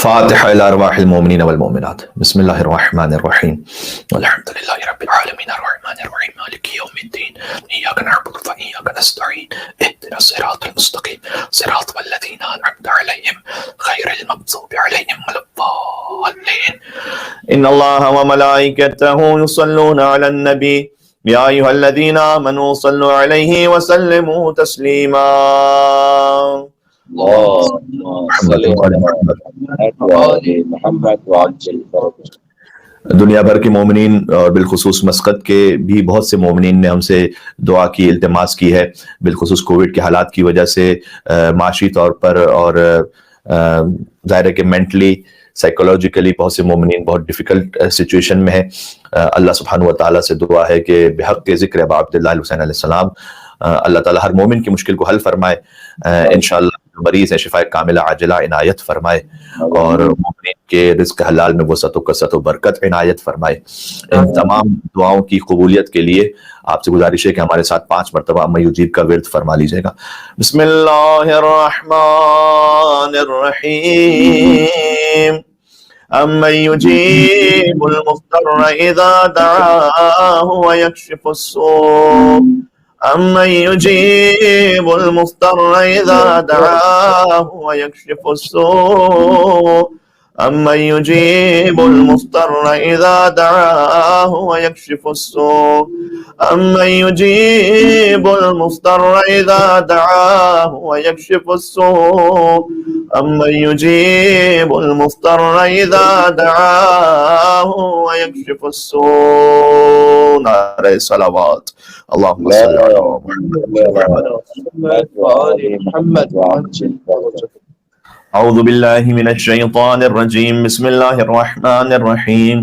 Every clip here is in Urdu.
الفاتحة إلى أرواح المؤمنين والمؤمنات. بسم الله الرحمن الرحيم. والحمد لله رب العالمين الرحمن الرحيم مالك يوم الدين إياك نعبد وإياك نستعين اهدنا الصراط المستقيم صراط الذين أنعمت عليهم غير المغضوب عليهم ولا الضالين. إن الله وملائكته يصلون على النبي يا أيها الذين آمنوا صلوا عليه وسلموا تسليما. دنیا بھر کے مومنین اور بالخصوص مسقط کے بھی بہت سے مومنین نے ہم سے دعا کی، التماس کی ہے، بالخصوص کووڈ کے حالات کی وجہ سے معاشی طور پر اور ظاہر ہے کہ مینٹلی سائیکولوجیکلی بہت سے مومنین بہت ڈیفیکلٹ سچویشن میں ہے۔ اللہ سبحانہ و تعالیٰ سے دعا ہے کہ بحق کے ذکر ابا عبداللہ الحسین علیہ السلام اللہ تعالیٰ ہر مومن کی مشکل کو حل فرمائے، انشاءاللہ مریض ہے شفاء کاملہ عاجلہ عنایت فرمائے، اور مومنین کے رزق حلال میں وسعت و کثرت و برکت عنایت فرمائے۔ ان تمام دعاؤں کی قبولیت کے لیے آپ سے گزارش ہے کہ ہمارے ساتھ 5 مرتبہ اما یجیب کا ورد فرما لیجئے گا۔ بسم اللہ الرحمن الرحیم امن یجیب المضطر اذا دعاہ ویکشف السوء أَمَّن يُجِيبُ الْمُضْطَرَّ إِذَا دَعَاهُ وَيَكْشِفُ السُّوءَ أَمَّن يُجِيبُ الْمُضْطَرَّ إِذَا دَعَاهُ وَيَكْشِفُ السُّوءَ أَمَّن يُجِيبُ الْمُضْطَرَّ إِذَا دَعَاهُ وَيَكْشِفُ السُّوءَ أَمَّن يُجِيبُ الْمُضْطَرَّ إِذَا دَعَاهُ وَيَكْشِفُ السُّوءَ۔ نعرہ صلوات اللہم صلی علی محمد اعوذ باللہ من الشیطان الرجیم بسم اللہ الرحمن الرحیم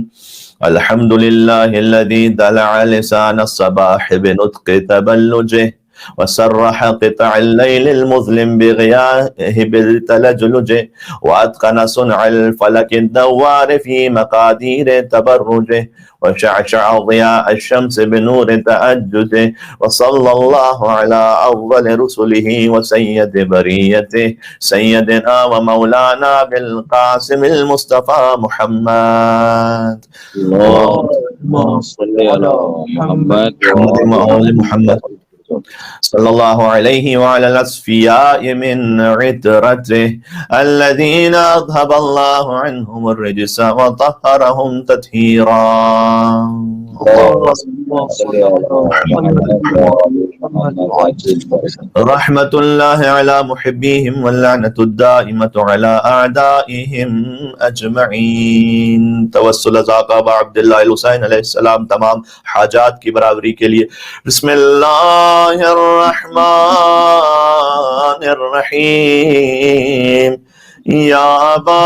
الحمد للہ الذی دلع لسان الصباح بنطق تبلجه وسرح قطع الليل المظلم بغياه بالتلجلج وأتقن صنع الفلك الدوار في مقادير تبرجه وشعشع ضياء الشمس بنور تأججه وصلى الله على أفضل رسله وسيد بريته سيدنا ومولانا بالقاسم المصطفى محمد اللهم صل على محمد وعلى محمد صلی اللہ علیہ وعلی الاصفیاء من عطرته الذین اذهب اللہ عنہم الرجس وطہرهم تطہیرا۔ رحمت اللہ علی محبیہم واللعنۃ الدائمۃ علی اعدائہم اجمعین۔ توسل ذاق ابا عبداللہ الحسین علیہ السلام تمام حاجات کی برابری کے لیے۔ بسم اللہ الرحمن الرحیم یا ابا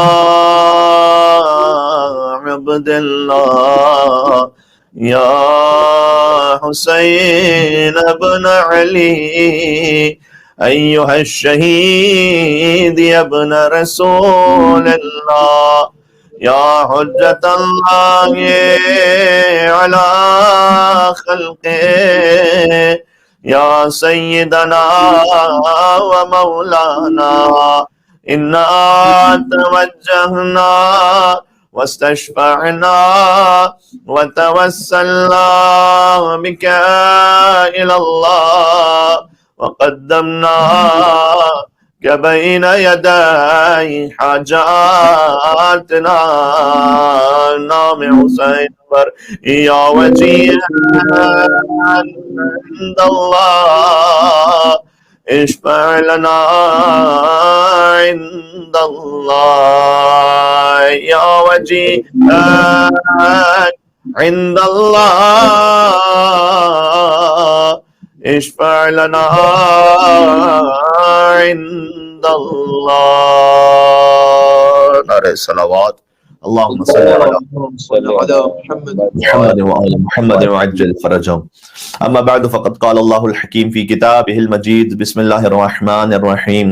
عبداللہ یا حسین ابن علی ایہا الشہید ابن رسول اللہ یا حجت اللہ علی خلقہ یا سیدنا و مولانا انا توجہنا واستشفعنا وتوسلنا بك إلى الله وقدمناك بين يدي حاجاتنا نام حسين يا وجيها عند الله اشفع لنا عند الله يا وجيها عند الله اشفع لنا عند الله۔ نعرہ صلوات اللهم صل على صل على محمد محمد وآل محمد وعجل فرجهم. أما بعد فقد قال الله الحكيم في كتابه المجيد بسم الله الرحمن الرحيم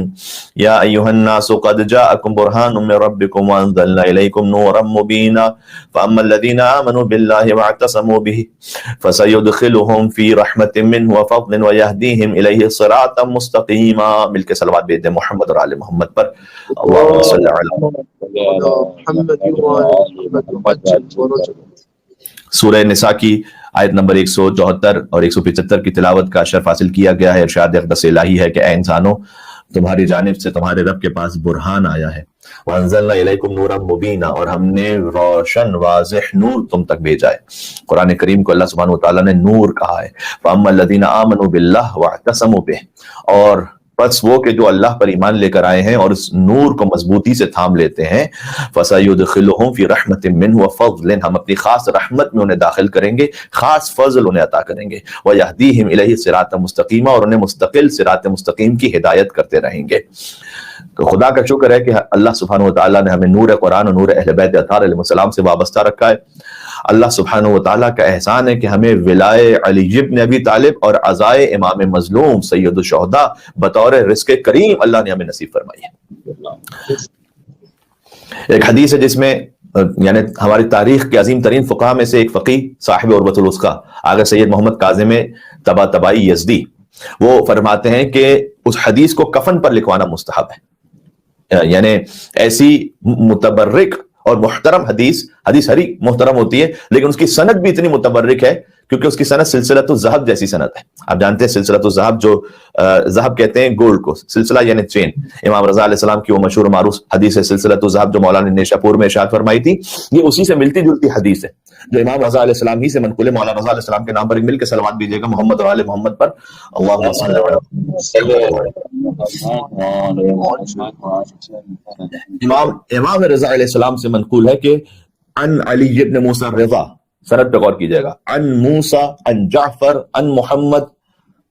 يا أيها الناس قد جاءكم برهان من ربكم وأنزلنا إليكم نورا مبينا فأما الذين آمنوا بالله واعتصموا به فسيدخلهم في رحمة منه وفضل ويهديهم إليه صراطا مستقيما. مل کے صلوات بھیج دیں محمد اور آل محمد پر. اللهم صل على محمد سورہ نساء کی آیت نمبر 174 اور 175 کی تلاوت کا اشرف حاصل کیا گیا ہے. ارشاد اقدس الہی ہے کہ اے انسانوں، تمہاری جانب سے تمہارے رب کے پاس برہان آیا ہے. وَأَنزَلْنَا إِلَيْكُمْ نُورًا مُبِينًا، اور ہم نے روشن واضح نور تم تک بھیجا ہے. قرآن کریم کو اللہ سبحانہ وتعالیٰ نے نور کہا ہے. فَأَمَّا الَّذِينَ آمَنُوا بِاللَّهِ وَاعْتَصَمُوا بِهِ، اور پس وہ کہ جو اللہ پر ایمان لے کر آئے ہیں اور اس نور کو مضبوطی سے تھام لیتے ہیں، فَسَيُدْخِلُهُمْ فِي رَحْمَةٍ مِّنْهُ وَفَضْلٍ، ہم اپنی خاص رحمت میں انہیں داخل کریں گے، خاص فضل انہیں عطا کریں گے. وَيَهْدِيهِمْ إِلَيْهِ صِرَاطًا مُسْتَقِيمًا، اور انہیں مستقل صراط مستقیم کی ہدایت کرتے رہیں گے. تو خدا کا شکر ہے کہ اللہ سبحانہ وتعالیٰ نے ہمیں نور قرآن اور نور اہل بیت اطہار علیہ السلام سے وابستہ رکھا ہے. اللہ سبحانہ وتعالیٰ کا احسان ہے کہ ہمیں ولائے علی ابن ابی طالب اور عزائے امام مظلوم سید الشہداء بطور رزق کریم اللہ نے ہمیں نصیب فرمائی ہے. ایک حدیث ہے جس میں یعنی ہماری تاریخ کے عظیم ترین فقہاء میں سے ایک فقیہ صاحب عروۃ الوثقی آغا سید محمد کاظم طباطبائی یزدی، وہ فرماتے ہیں کہ اس حدیث کو کفن پر لکھوانا مستحب ہے. یعنی ایسی متبرک اور محترم حدیث ہری محترم ہوتی ہے، لیکن اس کی سند بھی اتنی متبرک ہے کیونکہ اس کی سند سلسلۃ الذہب جیسی سند ہے. آپ جانتے ہیں سلسلۃ الذہب، جو ذہب کہتے ہیں گولڈ کو، سلسلہ یعنی چین. امام رضا علیہ السلام کی وہ مشہور معروف حدیث ہے سلسلۃ الذہب جو مولانا نیشا پور میں ارشاد فرمائی تھی، یہ اسی سے ملتی جلتی حدیث ہے جو امام رضا علیہ السلام ہی سے منقول ہے. مولانا رضا علیہ السلام کے نام پر مل کے صلوات دیجیے گا محمد اور آل محمد پر. اللہم صل علی امام رضا علیہ السلام سے منقول ہے کہ عن علی ابن موسیٰ الرضا، سند پہ غور کیجئے گا، عن موسیٰ عن جعفر عن محمد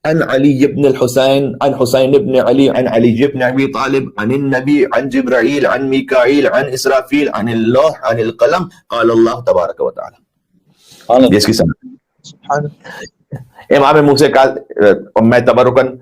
عن علی ابن الحسین عن حسین ابن علی عن علی ابن ابی طالب عن النبی عن جبرائیل عن میکائیل عن اسرافیل عن اللوح عن القلم قال اللہ تبارک و تعالی. یہ اس کی سند. امام موسیٰ کا میں تبرکن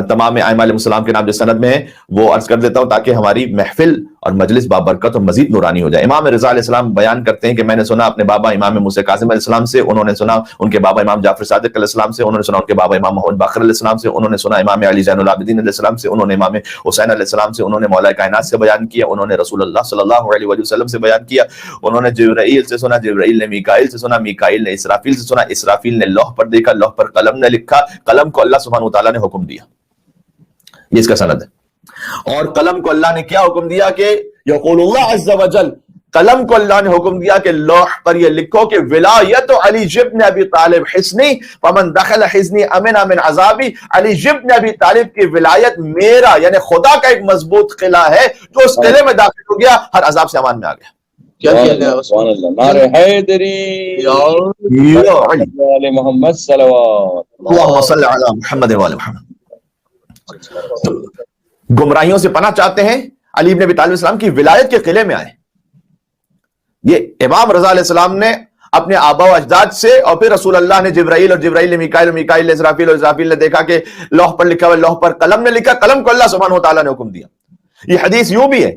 تمام ائمہ علیہ السلام کے نام جو سند میں ہے وہ عرض کر دیتا ہوں تاکہ ہماری محفل اور مجلس بابرکت اور مزید نورانی ہو جائے. امام رضا علیہ السلام بیان کرتے ہیں کہ میں نے سنا اپنے بابا امام موسیٰ کاظم علیہ السلام سے، انہوں نے سنا ان کے بابا امام جعفر صادق علیہ السلام سے، انہوں نے سنا ان کے بابا امام محمد باقر علیہ السلام سے، انہوں نے سنا امام علی زین العابدین علیہ السلام سے، انہوں نے امام حسین علیہ السلام سے، انہوں نے مولا کائنات سے بیان کیا، انہوں نے رسول اللہ صلی اللہ علیہ وآلہ وسلم سے بیان کیا، انہوں نے جبرائیل سے سنا، جبرائیل نے میکائیل سے سنا، میکائیل نے اسرافیل سے سنا، اسرافیل نے لوح پر دیکھا، لوح پر قلم نے لکھا، قلم کو اللہ سبحانہ وتعالیٰ نے حکم دیا. یہ اس کا سند ہے. اور قلم کو اللہ نے کیا حکم دیا کہ یقول اللہ عز وجل، قلم کو اللہ نے حکم دیا کہ لوح پر یہ لکھو کہ ولایت علی ابن ابی طالب حصنی فمن دخل حصنی امن من عذابی. علی ابن ابی طالب کی ولایت میرا یعنی خدا کا ایک مضبوط قلعہ ہے، جو اس قلعے میں داخل ہو گیا ہر عذاب سے امان میں آ گیا. کیا کیا گیا؟ سبحان اللہ. نعرہ حیدری یا علی محمد صلوات اللہم صل علی محمد و علی محمد. گمراہیوں سے پناہ چاہتے ہیں، علی ابن ابی طالب السلام کی ولایت کے قلعے میں آئے. یہ امام رضا علیہ السلام نے اپنے آبا و اجداد سے، اور پھر رسول اللہ نے جبرائیل اور جبرائیل نے میکائیل اور میکائیل نے اسرافیل اور اسرافیل نے دیکھا کہ لوح پر لکھا ہوا، لوح پر قلم نے لکھا، قلم کو اللہ سبحانہ وتعالیٰ نے حکم دیا. یہ حدیث یوں بھی ہے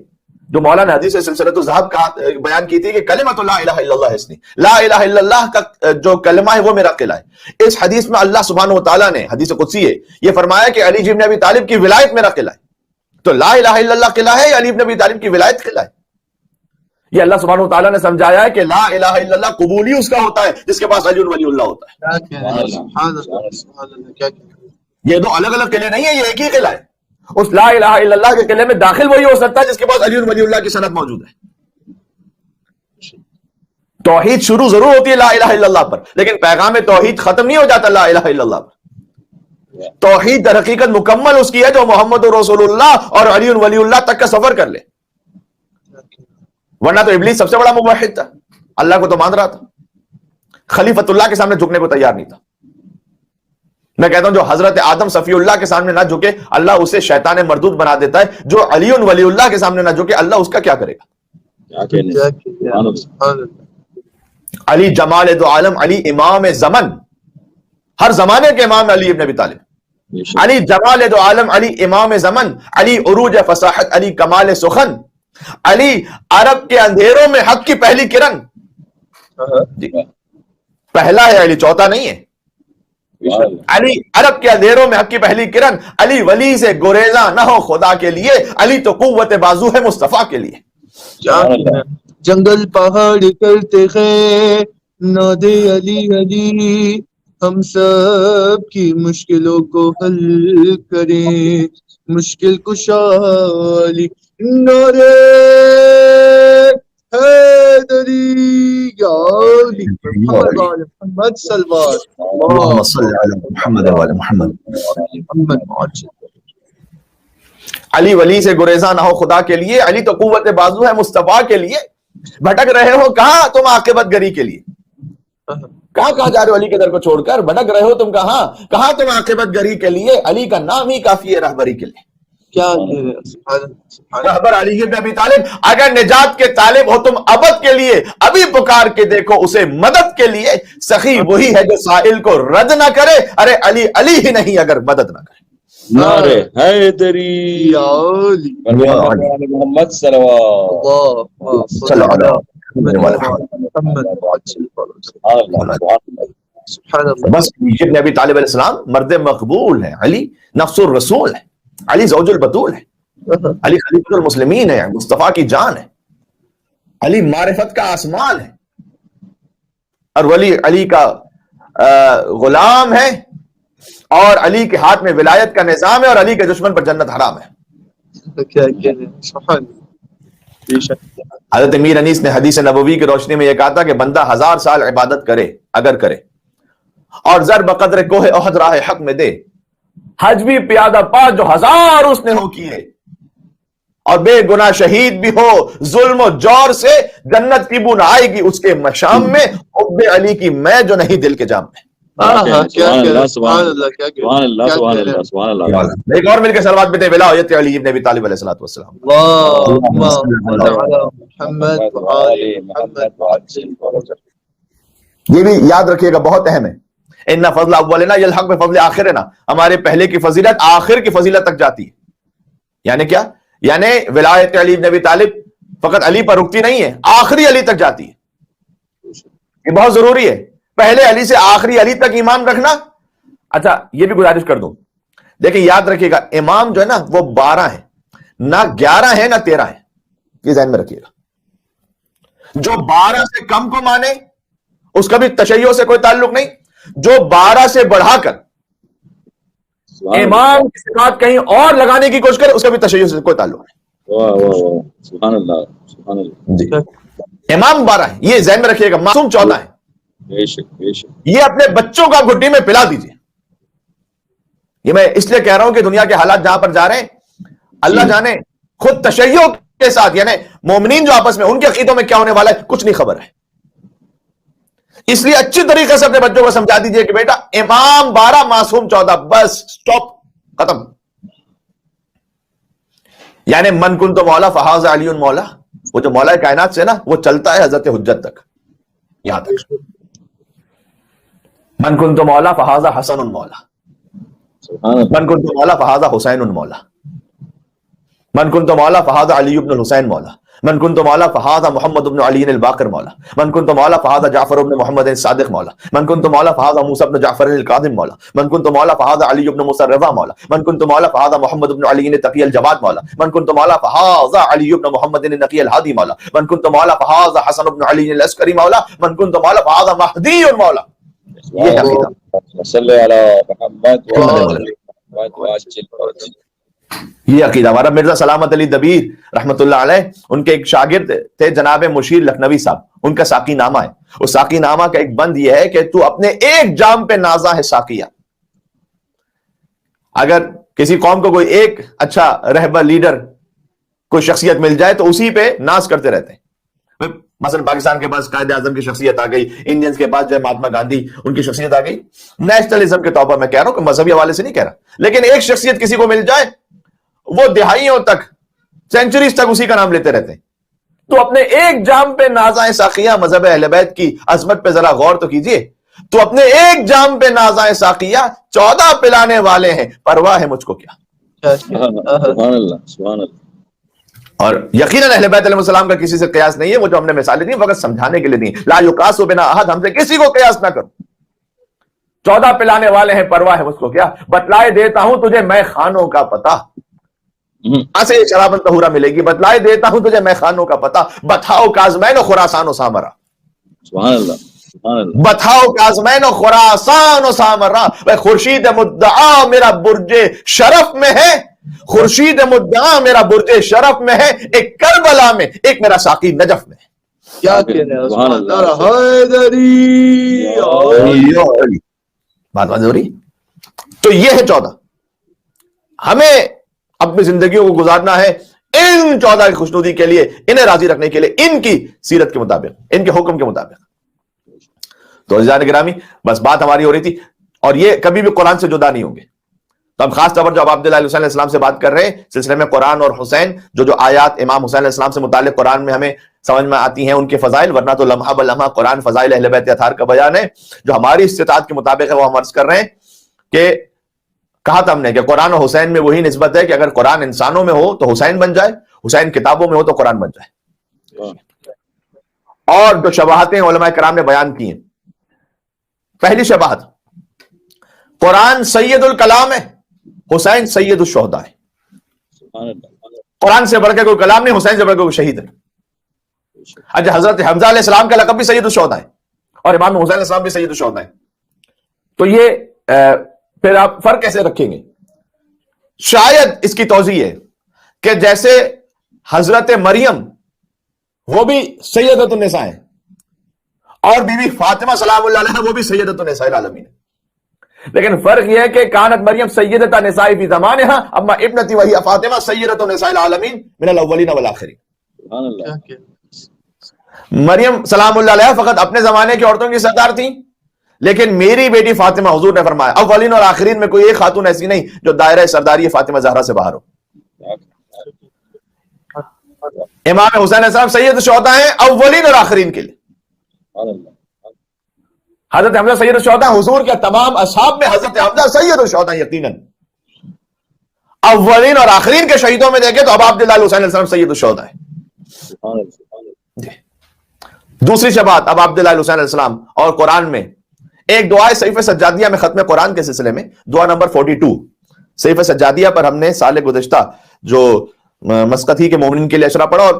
جو مولانا حدیث سلسلۃ الذہب کا بیان کی تھی کہ کلمۃ لا الہ الا اللہ حصنی، لا الہ الا اللہ کا جو کلمہ ہے وہ میرا قلعہ ہے. اس حدیث میں اللہ سبحانہ وتعالیٰ نے، حدیث قدسی ہے، یہ فرمایا کہ علی ابن ابی طالب کی ولایت میرا قلعہ ہے. تو لا الہ الا اللہ قلعہ ہے یا علی ابن ابی طالب کی ولایت قلعہ ہے؟ یہ اللہ سبحانہ وتعالیٰ نے سمجھایا ہے کہ لا الہ الا اللہ قبول ہی اس کا ہوتا ہے جس کے پاس علی ولی اللہ ہوتا ہے. یہ دو الگ الگ قلعے نہیں ہیں، یہ ایک ہی قلعہ ہے. اس لا الہ الا اللہ کے قلعے میں داخل وہی ہو سکتا ہے جس کے پاس علی ولی اللہ کی سند موجود ہے. توحید شروع ضرور ہوتی ہے لا الہ الا اللہ پر، لیکن پیغام توحید ختم نہیں ہو جاتا لا الہ الا اللہ پر. توحید در حقیقت مکمل اس کی ہے جو محمد رسول اللہ اور علی ولی اللہ تک کا سفر کر لے. ورنہ تو ابلیس سب سے بڑا موحد تھا، اللہ کو تو مان رہا تھا، خلیفۃ اللہ کے سامنے جھکنے کو تیار نہیں تھا. میں کہتا ہوں جو حضرت آدم صفی اللہ کے سامنے نہ جھکے اللہ اسے شیطان مردود بنا دیتا ہے، جو علی ولی اللہ کے سامنے نہ جھکے اللہ اس کا کیا کرے گا. علی جمال دو عالم، علی امام زمن، ہر زمانے کے امام علی ابن ابی طالب. علی جمال دو عالم، علی امام زمن، علی عروج فصاحت، علی کمال سخن، علی عرب کے اندھیروں میں حق کی پہلی کرن. پہلا ہے علی، چوتھا نہیں ہے. علی عرب کے اندھیروں میں حق کی پہلی کرن، علی ولی سے گریزاں نہ ہو خدا کے لیے، علی تو قوت بازو ہے مصطفیٰ کے لیے. جنگل پہاڑ کرتے ہیں نادے علی علی، ہم سب کی مشکلوں کو حل کریں، مشکل کشا علی نعرے حیدری یا علی محمد سلوات اللہم صلی علی محمد و علی محمد. علی ولی سے گریزاں نہ ہو خدا کے لیے، علی تو قوت بازو ہے مصطفیٰ کے لیے. بھٹک رہے ہو کہاں تم عاقبت گری کے لیے؟ کہاں جا رہے ہو علی کے در کو چھوڑ کر؟ بھٹک رہے ہو تم کہاں تم عاقبت گری کے لیے؟ علی کا نام ہی کافی ہے رہبری کے لیے. کیا رہبر علی ابن ابی طالب. اگر نجات کے طالب ہو تم ابد کے لیے، ابھی پکار کے دیکھو اسے مدد کے لیے. سخی وہی ہے جو سائل کو رد نہ کرے، ارے علی علی ہی نہیں اگر مدد نہ کرے. نعرے حیدری یا علی محمد صلوات. صلی اللہ علیہ بس ابن ابی طالب علیہ السلام مرد مقبول ہے. علی نفس الرسول ہے، علی زوج البتول ہے، علی خلیفۃ المسلمین ہے، مصطفیٰ کی جان ہے، علی معرفت کا آسمان ہے، اور ولی علی کا غلام ہے، اور علی کے ہاتھ میں ولایت کا نظام ہے، اور علی کے دشمن پر جنت حرام ہے. حضرت امیر انیس نے حدیث نبوی کی روشنی میں یہ کہا تھا کہ بندہ 1000 سال عبادت کرے اگر کرے، اور زر بقدر کوہ احد راہ حق میں دے، حج بھی پیادہ پا جو 1000 اس نے ہو کیے، اور بے گناہ شہید بھی ہو ظلم و جور سے، جنت کی بو نہ آئے گی اس کے مشام میں، حب علی کی میں جو نہیں دل کے جام میں. ایک اور مل کے صلوات پڑھتے ہیں، ولایت علی ابن ابی طالب علیہ الصلوۃ والسلام. یہ بھی یاد رکھیے گا، بہت اہم ہے. ان فضل اولنا یلحق بفضل آخرنا، ہمارے پہلے کی فضیلت آخر کی فضیلت تک جاتی ہے. یعنی کیا؟ یعنی ولایت علی ابن ابی طالب فقط علی پر رکتی نہیں ہے، آخری علی تک جاتی ہے. یہ بہت ضروری ہے، پہلے علی سے آخری علی تک ایمان رکھنا. اچھا یہ بھی گزارش کر دوں، دیکھیں یاد رکھیے گا، امام جو ہے نا وہ 12 ہیں، نہ 11 ہیں نہ 13 ہیں. یہ ذہن میں رکھیے گا. جو 12 سے کم کو مانے اس کا بھی تشیع سے کوئی تعلق نہیں، جو 12 سے بڑھا کر امام کی صفات کہیں اور لگانے کی کوشش کرے اس کا بھی تشیع سے کوئی تعلق نہیں. سبحان اللہ سبحان اللہ. جی امام 12 ہیں، یہ ذہن میں رکھیے گا. معصوم 14 ہیں. یہ اپنے بچوں کا گھٹی میں پلا دیجئے. یہ میں اس لیے کہہ رہا ہوں کہ دنیا کے حالات جہاں پر جا رہے ہیں اللہ جانے، خود تشیع کے ساتھ یعنی مومنین جو آپس میں ان کے عقیدوں میں کیا ہونے والا ہے کچھ نہیں خبر ہے. اس لیے اچھی طریقے سے اپنے بچوں کو سمجھا دیجئے کہ بیٹا امام 12 معصوم 14، بس سٹاپ، ختم. یعنی من کن تو مولا فہذا علی مولا، وہ جو مولا کائنات سے نا وہ چلتا ہے حضرت حجت تک. یہاں تک من کن تو مولا فہذا حسن مولا، من کن تو مولا فہذا حسین مولا، من کن تو مولا فہذا علی بن الحسین مولا، من کن تو مولا فہذا محمد بن علی الباقر مولا، من کن تو مولا فہذا جعفر بن محمد الصادق مولا، من کن تو مولا فہذا موسیٰ بن جعفر القاظم مولا، من کن تو مولا فہذا علی بن موسیٰ الرضا مولا، من کن تو مولا فہذا محمد بن علی التقی الجواد مولا، من کن تو مولا فہذا علی بن محمد النقی الہادی مولا، من کن تو مولا فہذا حسن بن علی العسکری مولا، من کن تو مولا فہذا مہدی مولا. یہ عقیدہ. یہ عقیدہ ہمارا مرزا سلامت علی دبیر رحمت اللہ علیہ، ان کے ایک شاگرد تھے جناب مشیر لکھنوی صاحب، ان کا ساقی نامہ ہے. اس ساقی نامہ کا ایک بند یہ ہے کہ تو اپنے ایک جام پہ نازا ہے ساقیہ. اگر کسی قوم کو کوئی ایک اچھا رہبر لیڈر کوئی شخصیت مل جائے تو اسی پہ ناز کرتے رہتے ہیں. مثلا پاکستان کے پاس قائد اعظم کی شخصیت آ گئی، انڈینز کے پاس جو ہے مہاتما گاندھی ان کی شخصیت آ گئی. نیشنلزم کے طور پر میں کہہ رہا ہوں کہ مذہبی حوالے سے نہیں کہہ رہا، لیکن ایک شخصیت کسی کو مل جائے وہ دہائیوں تک، سینچریز تک اسی کا نام لیتے رہتے ہیں. تو اپنے ایک جام پہ نازائیں ساقیہ مذہب اہل بیت کی عظمت پہ ذرا غور تو کیجئے. تو اپنے ایک جام پہ نازائیں ساقیہ 14 پلانے والے ہیں, پرواہ ہے مجھ کو کیا. سبحان اللہ سبحان اللہ. اور یقیناً اہل بیت علیہ السلام کا کسی سے قیاس نہیں ہے. وہ جو ہم نے مثالیں دی وقت سمجھانے کے لیے دی, لا یقاس بنا احد, ہم سے کسی کو قیاس نہ کرو. 14 پلانے والے ہیں, پرواہ ہے مجھ کو کیا. بتلائے دیتا ہوں تجھے میں خانوں کا پتہ, ایسے شرابن طہورا ملے گی. بتلائے دیتا ہوں تجھے میں خانوں کا پتہ, بتھاؤ کاظمین و خراسان و سامرا. سبحان اللہ سبحان اللہ. بتھاؤ کاظمین و خراسان و سامرا. خورشید مدعا میرا برج شرف میں ہے, خورشید مدعا میرا برج شرف میں ہے, ایک کربلا میں, ایک میرا ساقی نجف میں. کیا کہہ رہے ہیں سبحان عثمان اللہ. حیدری. بات ہو رہی. تو یہ ہے 14. ہمیں اپنی زندگیوں کو گزارنا ہے ان 14 کی خوشنودی کے لیے, انہیں راضی رکھنے کے لیے, ان کی سیرت کے مطابق, ان کے حکم کے مطابق. تو عزیزان گرامی, بس بات ہماری ہو رہی تھی, اور یہ کبھی بھی قرآن سے جدا نہیں ہوں گے. تو ہم خاص طور پر جو اب عبداللہ علیہ السلام سے بات کر رہے ہیں سلسلے میں قرآن اور حسین, جو آیات امام حسین علیہ السلام سے متعلق قرآن میں ہمیں سمجھ میں آتی ہیں, ان کے فضائل, ورنہ تو لمحہ بلمحہ قرآن فضائل اہل بیت اطہار کا بیان ہے. جو ہماری استطاعت کے مطابق ہے وہ ہم عرض کر رہے ہیں کہ کہا تھا ہم نے کہ قرآن اور حسین میں وہی نسبت ہے کہ اگر قرآن انسانوں میں ہو تو حسین بن جائے, حسین کتابوں میں ہو تو قرآن بن جائے. اور جو شباہتیں علماء کرام نے بیان کی ہیں, پہلی شباہت, قرآن سید الکلام ہے, حسین سید الشہداء ہے. قرآن سے بڑھ کے کوئی کلام نہیں, حسین سے بڑھ کے کوئی شہید ہے. اچھا, حضرت حمزہ علیہ السلام کا لقب بھی سید الشہداء ہے, اور امام حسین علیہ السلام بھی سید الشہداء ہے. تو یہ پھر آپ فرق کیسے رکھیں گے؟ شاید اس کی توضیح ہے کہ جیسے حضرت مریم وہ بھی سیدۃ النساء ہیں, اور بی بی فاطمہ سلام اللہ علیہا وہ بھی سیدۃ النساء العالمین. لیکن فرق یہ ہے کہ کانت مریم سیدۃ النساء فی زمانہا, اما ابنتی وہی فاطمہ سیدۃ النساء العالمین من الاولین والآخرین. سبحان اللہ. مریم سلام اللہ علیہا فقط اپنے زمانے کی عورتوں کی سردار تھیں, لیکن میری بیٹی فاطمہ, حضور نے فرمایا اولین اور آخرین میں کوئی ایک خاتون ایسی نہیں جو دائرہ سرداری فاطمہ زہرا سے باہر ہو. امام حسین علیہ السلام سید الشہداء ہیں اولین اور آخرین کے لیے. حضرت حمزہ سید الشہداء, حضور کے تمام اصحاب میں حضرت حمزہ سید الشہداء یقیناً. اولین اور آخرین کے شہیدوں میں دیکھیں تو اب عبداللہ علیہ حسین علیہ السلام سید الشہداء ہے. دوسری شبات اب عبداللہ علیہ حسین علیہ السلام اور قرآن میں ایک دعا ہے صحیفہ سجادیہ میں ختم قرآن کے سلسلے میں, دعا نمبر 42. صحیفہ سجادیہ پر ہم نے سال گزشتہ جو مسقط ہی کے مومنین کے لیے اشرا پڑھا, اور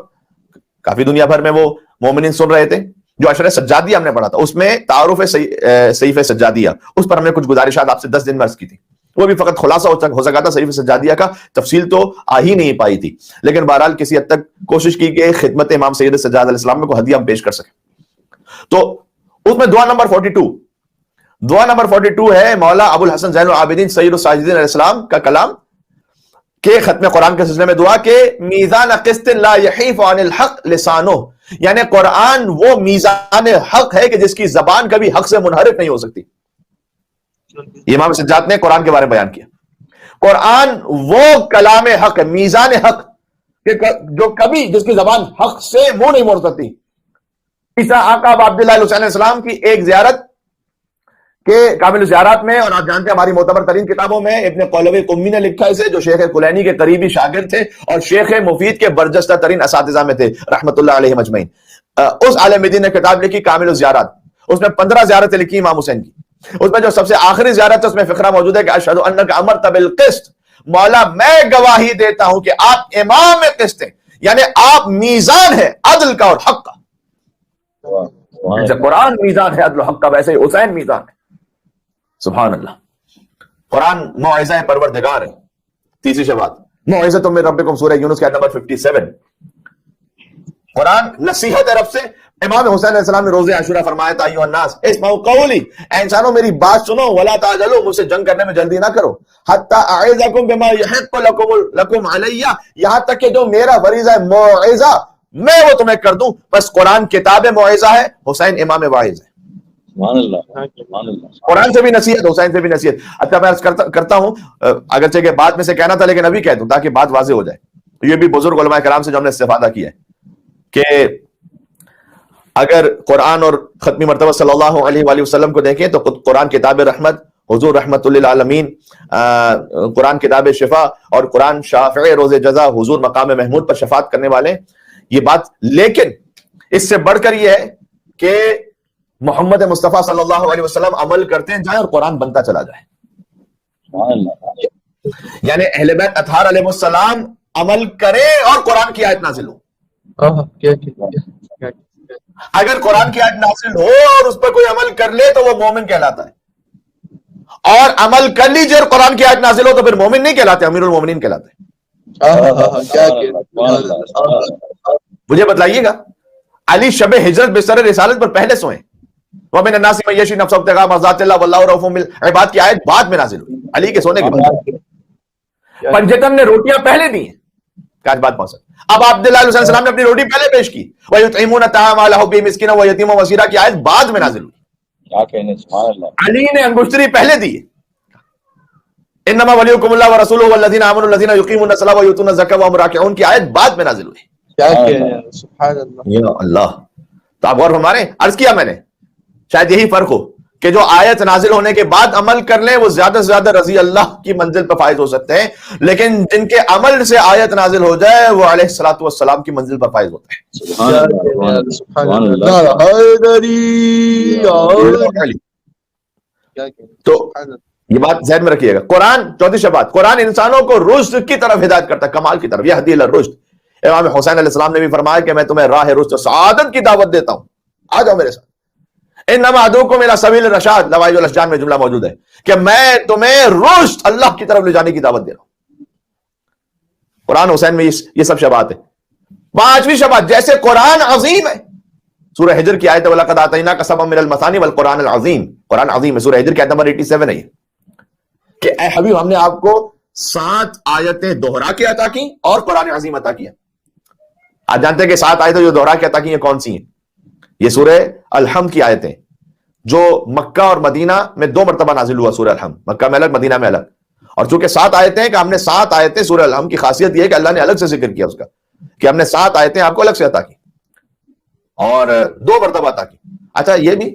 کافی دنیا بھر میں وہ مومنین سن رہے تھے, جو اشرا سجادیہ ہم نے پڑھا تھا, اس میں تعارف صحیفہ سجادیہ, اس پر ہم نے کچھ گزارشات آپ سے 10 دن میں عرض کی تھی. وہ بھی فقط خلاصہ ہو سکا تھا, صحیفہ سجادیہ کا تفصیل تو آ ہی نہیں پائی تھی, لیکن بہرحال کسی حد تک کوشش کی کہ خدمت امام سید سجاد علیہ السلام کو ہدیہ ہم پیش کر سکیں. تو اس میں دعا نمبر 42 ہے مولا ابو الحسن زین العابدین سید الساجدین علیہ السلام کا کلام کہ ختم قرآن کے سلسلے میں دعا کہ میزان قسط لا یحیف عن الحق لسانہ, یعنی قرآن وہ میزان حق ہے کہ جس کی زبان کبھی حق سے منحرف نہیں ہو سکتی. امام سجاد نے قرآن کے بارے میں بیان کیا, قرآن وہ کلام حق ہے, میزان حق, کہ جو کبھی جس کی زبان حق سے منہ نہیں موڑ سکتی. عیسیٰ آقا عبداللہ علیہ حسین السلام کی ایک زیارت کے کامل زیارات میں, اور آپ جانتے ہیں ہماری معتبر ترین کتابوں میں ابن قولوی قمی نے لکھا اسے, جو شیخ کلینی کے قریبی شاگرد تھے اور شیخ مفید کے برجستہ ترین اساتذہ میں تھے رحمت اللہ علیہ مجمعین. اس عالم دین نے کتاب لکھی کامل الزیارات, اس میں 15 زیارتیں لکھی امام حسین کی. اس میں جو سب سے آخری زیارت ہے اس میں فقرہ موجود ہے کہ اشہد انک امرت بالقسط, مولا میں گواہی دیتا ہوں کہ آپ امام قسط ہیں, یعنی آپ میزان ہے عدل کا اور حق کا. جیسے قرآن میزان ہے عدل و حق کا, ویسے ہی حسین میزان ہے. سبحان اللہ. قرآن موعظہ پروردگار ہے. تیسری شبات موعظۃ من ربکم, سورہ یونس کا نمبر 57. قرآن نصیحت ہے رب سے. امام حسین علیہ السلام نے روزے عاشورہ فرمایا تھا ایھا الناس اسمعوا قولی, اے انسانوں میری بات سنو, ولا تعجلوا, مجھ سے جنگ کرنے میں جلدی نہ کرو, حتی اعظکم بما یحق لکم علی, یہاں تک کہ جو میرا فریضہ ہے موعظہ میں وہ تمہیں کر دوں. بس قرآن کتاب موعظہ ہے, حسین امام واعظ ہے. قرآن سے بھی نصیحت, حسین سے بھی نصیحت. اچھا میں عرض کرتا ہوں, اگرچہ کہ بات میں سے کہنا تھا لیکن ابھی کہہ دوں تاکہ بات واضح ہو جائے. یہ بھی بزرگ علماء کرام سے جو ہم نے استفادہ کیا ہے. کہ اگر قرآن اور ختمی مرتبہ صلی اللہ علیہ وآلہ وسلم کو دیکھیں تو قرآن کتاب رحمت، حضور رحمت للعالمین، قرآن کتاب شفا، اور قرآن شافع روز جزا، حضور مقام محمود پر شفاعت کرنے والے، یہ بات. لیکن اس سے بڑھ کر یہ ہے کہ محمد مصطفیٰ صلی اللہ علیہ وسلم عمل کرتے جائیں اور قرآن بنتا چلا جائے. یعنی اہل بیت اطہار علیہ السلام عمل کریں اور قرآن کی آیت نازل ہو. اگر قرآن کی آیت نازل ہو اور اس پر کوئی عمل کر لے تو وہ مومن کہلاتا ہے، اور عمل کر لیجیے اور قرآن کی آیت نازل ہو تو پھر مومن نہیں کہلاتے، امیر المومنین کہلاتے ہیں. مجھے بتلائیے گا، علی شب ہجرت بسر رسالت پر پہلے سوئے، وَمِنَ النَّاسِ مَن يَشْرِي نَفْسَهُ ابْتِغَاءَ مَرْضَاتِ اللَّهِ وَاللَّهُ رَءُوفٌ بِالْعِبَادِ کی آیت بعد میں نازل ہوئی، علی کے سونے کے بعد. پنجتن نے روٹیاں پہلے دی ہیں، کاج بات پہنچا. اب عبداللہ علیہ السلام نے اپنی روٹی پہلے پیش کی، وَيُطْعِمُونَ الطَّعَامَ عَلَىٰ حُبِّهِ مِسْكِينًا وَيَتِيمًا وَأَسِيرًا کی آیت بعد میں نازل ہوئی. کیا کہنے، سبحان اللہ. علی نے انگشتری پہلے دی، انما ولیکم اللہ ورسولہ والذین آمنوا الذین یقیمون الصلاۃ ویؤتون الزکاۃ وهم راکعون کی آیت بعد میں نازل ہوئی. کیا کہنے، سبحان اللہ. یا اللہ. تو آپ غور فرمائیں، عرض کیا میں نے شاید یہی فرق ہو کہ جو آیت نازل ہونے کے بعد عمل کر لیں وہ زیادہ سے زیادہ رضی اللہ کی منزل پر فائز ہو سکتے ہیں، لیکن جن کے عمل سے آیت نازل ہو جائے وہ علیہ الصلوۃ والسلام کی منزل پر فائز ہوتے ہیں. سبحان اللہ. تو یہ بات ذہن میں رکھیے گا. قرآن، چوتھی شبات، قرآن انسانوں کو رشد کی طرف ہدایت کرتا ہے، کمال کی طرف، یہدی الی الرشد. امام حسین علیہ السلام نے بھی فرمایا کہ میں تمہیں راہ رشد و سعادت کی دعوت دیتا ہوں، آ جاؤ میرے ساتھ. انما ادعوکم الی سبیل الرشاد، لوائح الاشجان میں جملہ موجود ہے کہ میں تمہیں رشد، اللہ کی طرف لے جانے کی دعوت دے رہا ہوں. قرآن حسین میں یہ سب شبات ہے. پانچویں شبات، جیسے قرآن عظیم ہے، سورہ حجر کی آیت وَلَقَدْ آتَيْنَاكَ سَبْعًا مِنَ الْمَثَانِِ وَالْقُرْآنِ الْعَظِيمِ، قرآن عظیم ہے، سورہ حجر کی آیت نمبر 87 ہے کہ اے حبیب ہم نے آپ کو 7 آیتیں دوہرا کے عطا کی اور قرآن عظیم عطا کیا. آپ جانتے ہیں کہ 7 آیتیں جو دوہرا کے عطا کی ہیں کون سی ہیں؟ یہ سورہ الحمد کی آیتیں جو مکہ اور مدینہ میں 2 مرتبہ نازل ہوا. سورہ الحمد مکہ میں الگ، مدینہ میں الگ. اور چونکہ 7 آیتیں ہیں کہ ہم نے 7 آیتیں، سورہ الحمد کی خاصیت یہ ہے کہ اللہ نے الگ سے ذکر کیا اس کا کہ ہم نے 7 آیتیں آپ کو الگ سے عطا کی اور 2 مرتبہ عطا کی. اچھا یہ بھی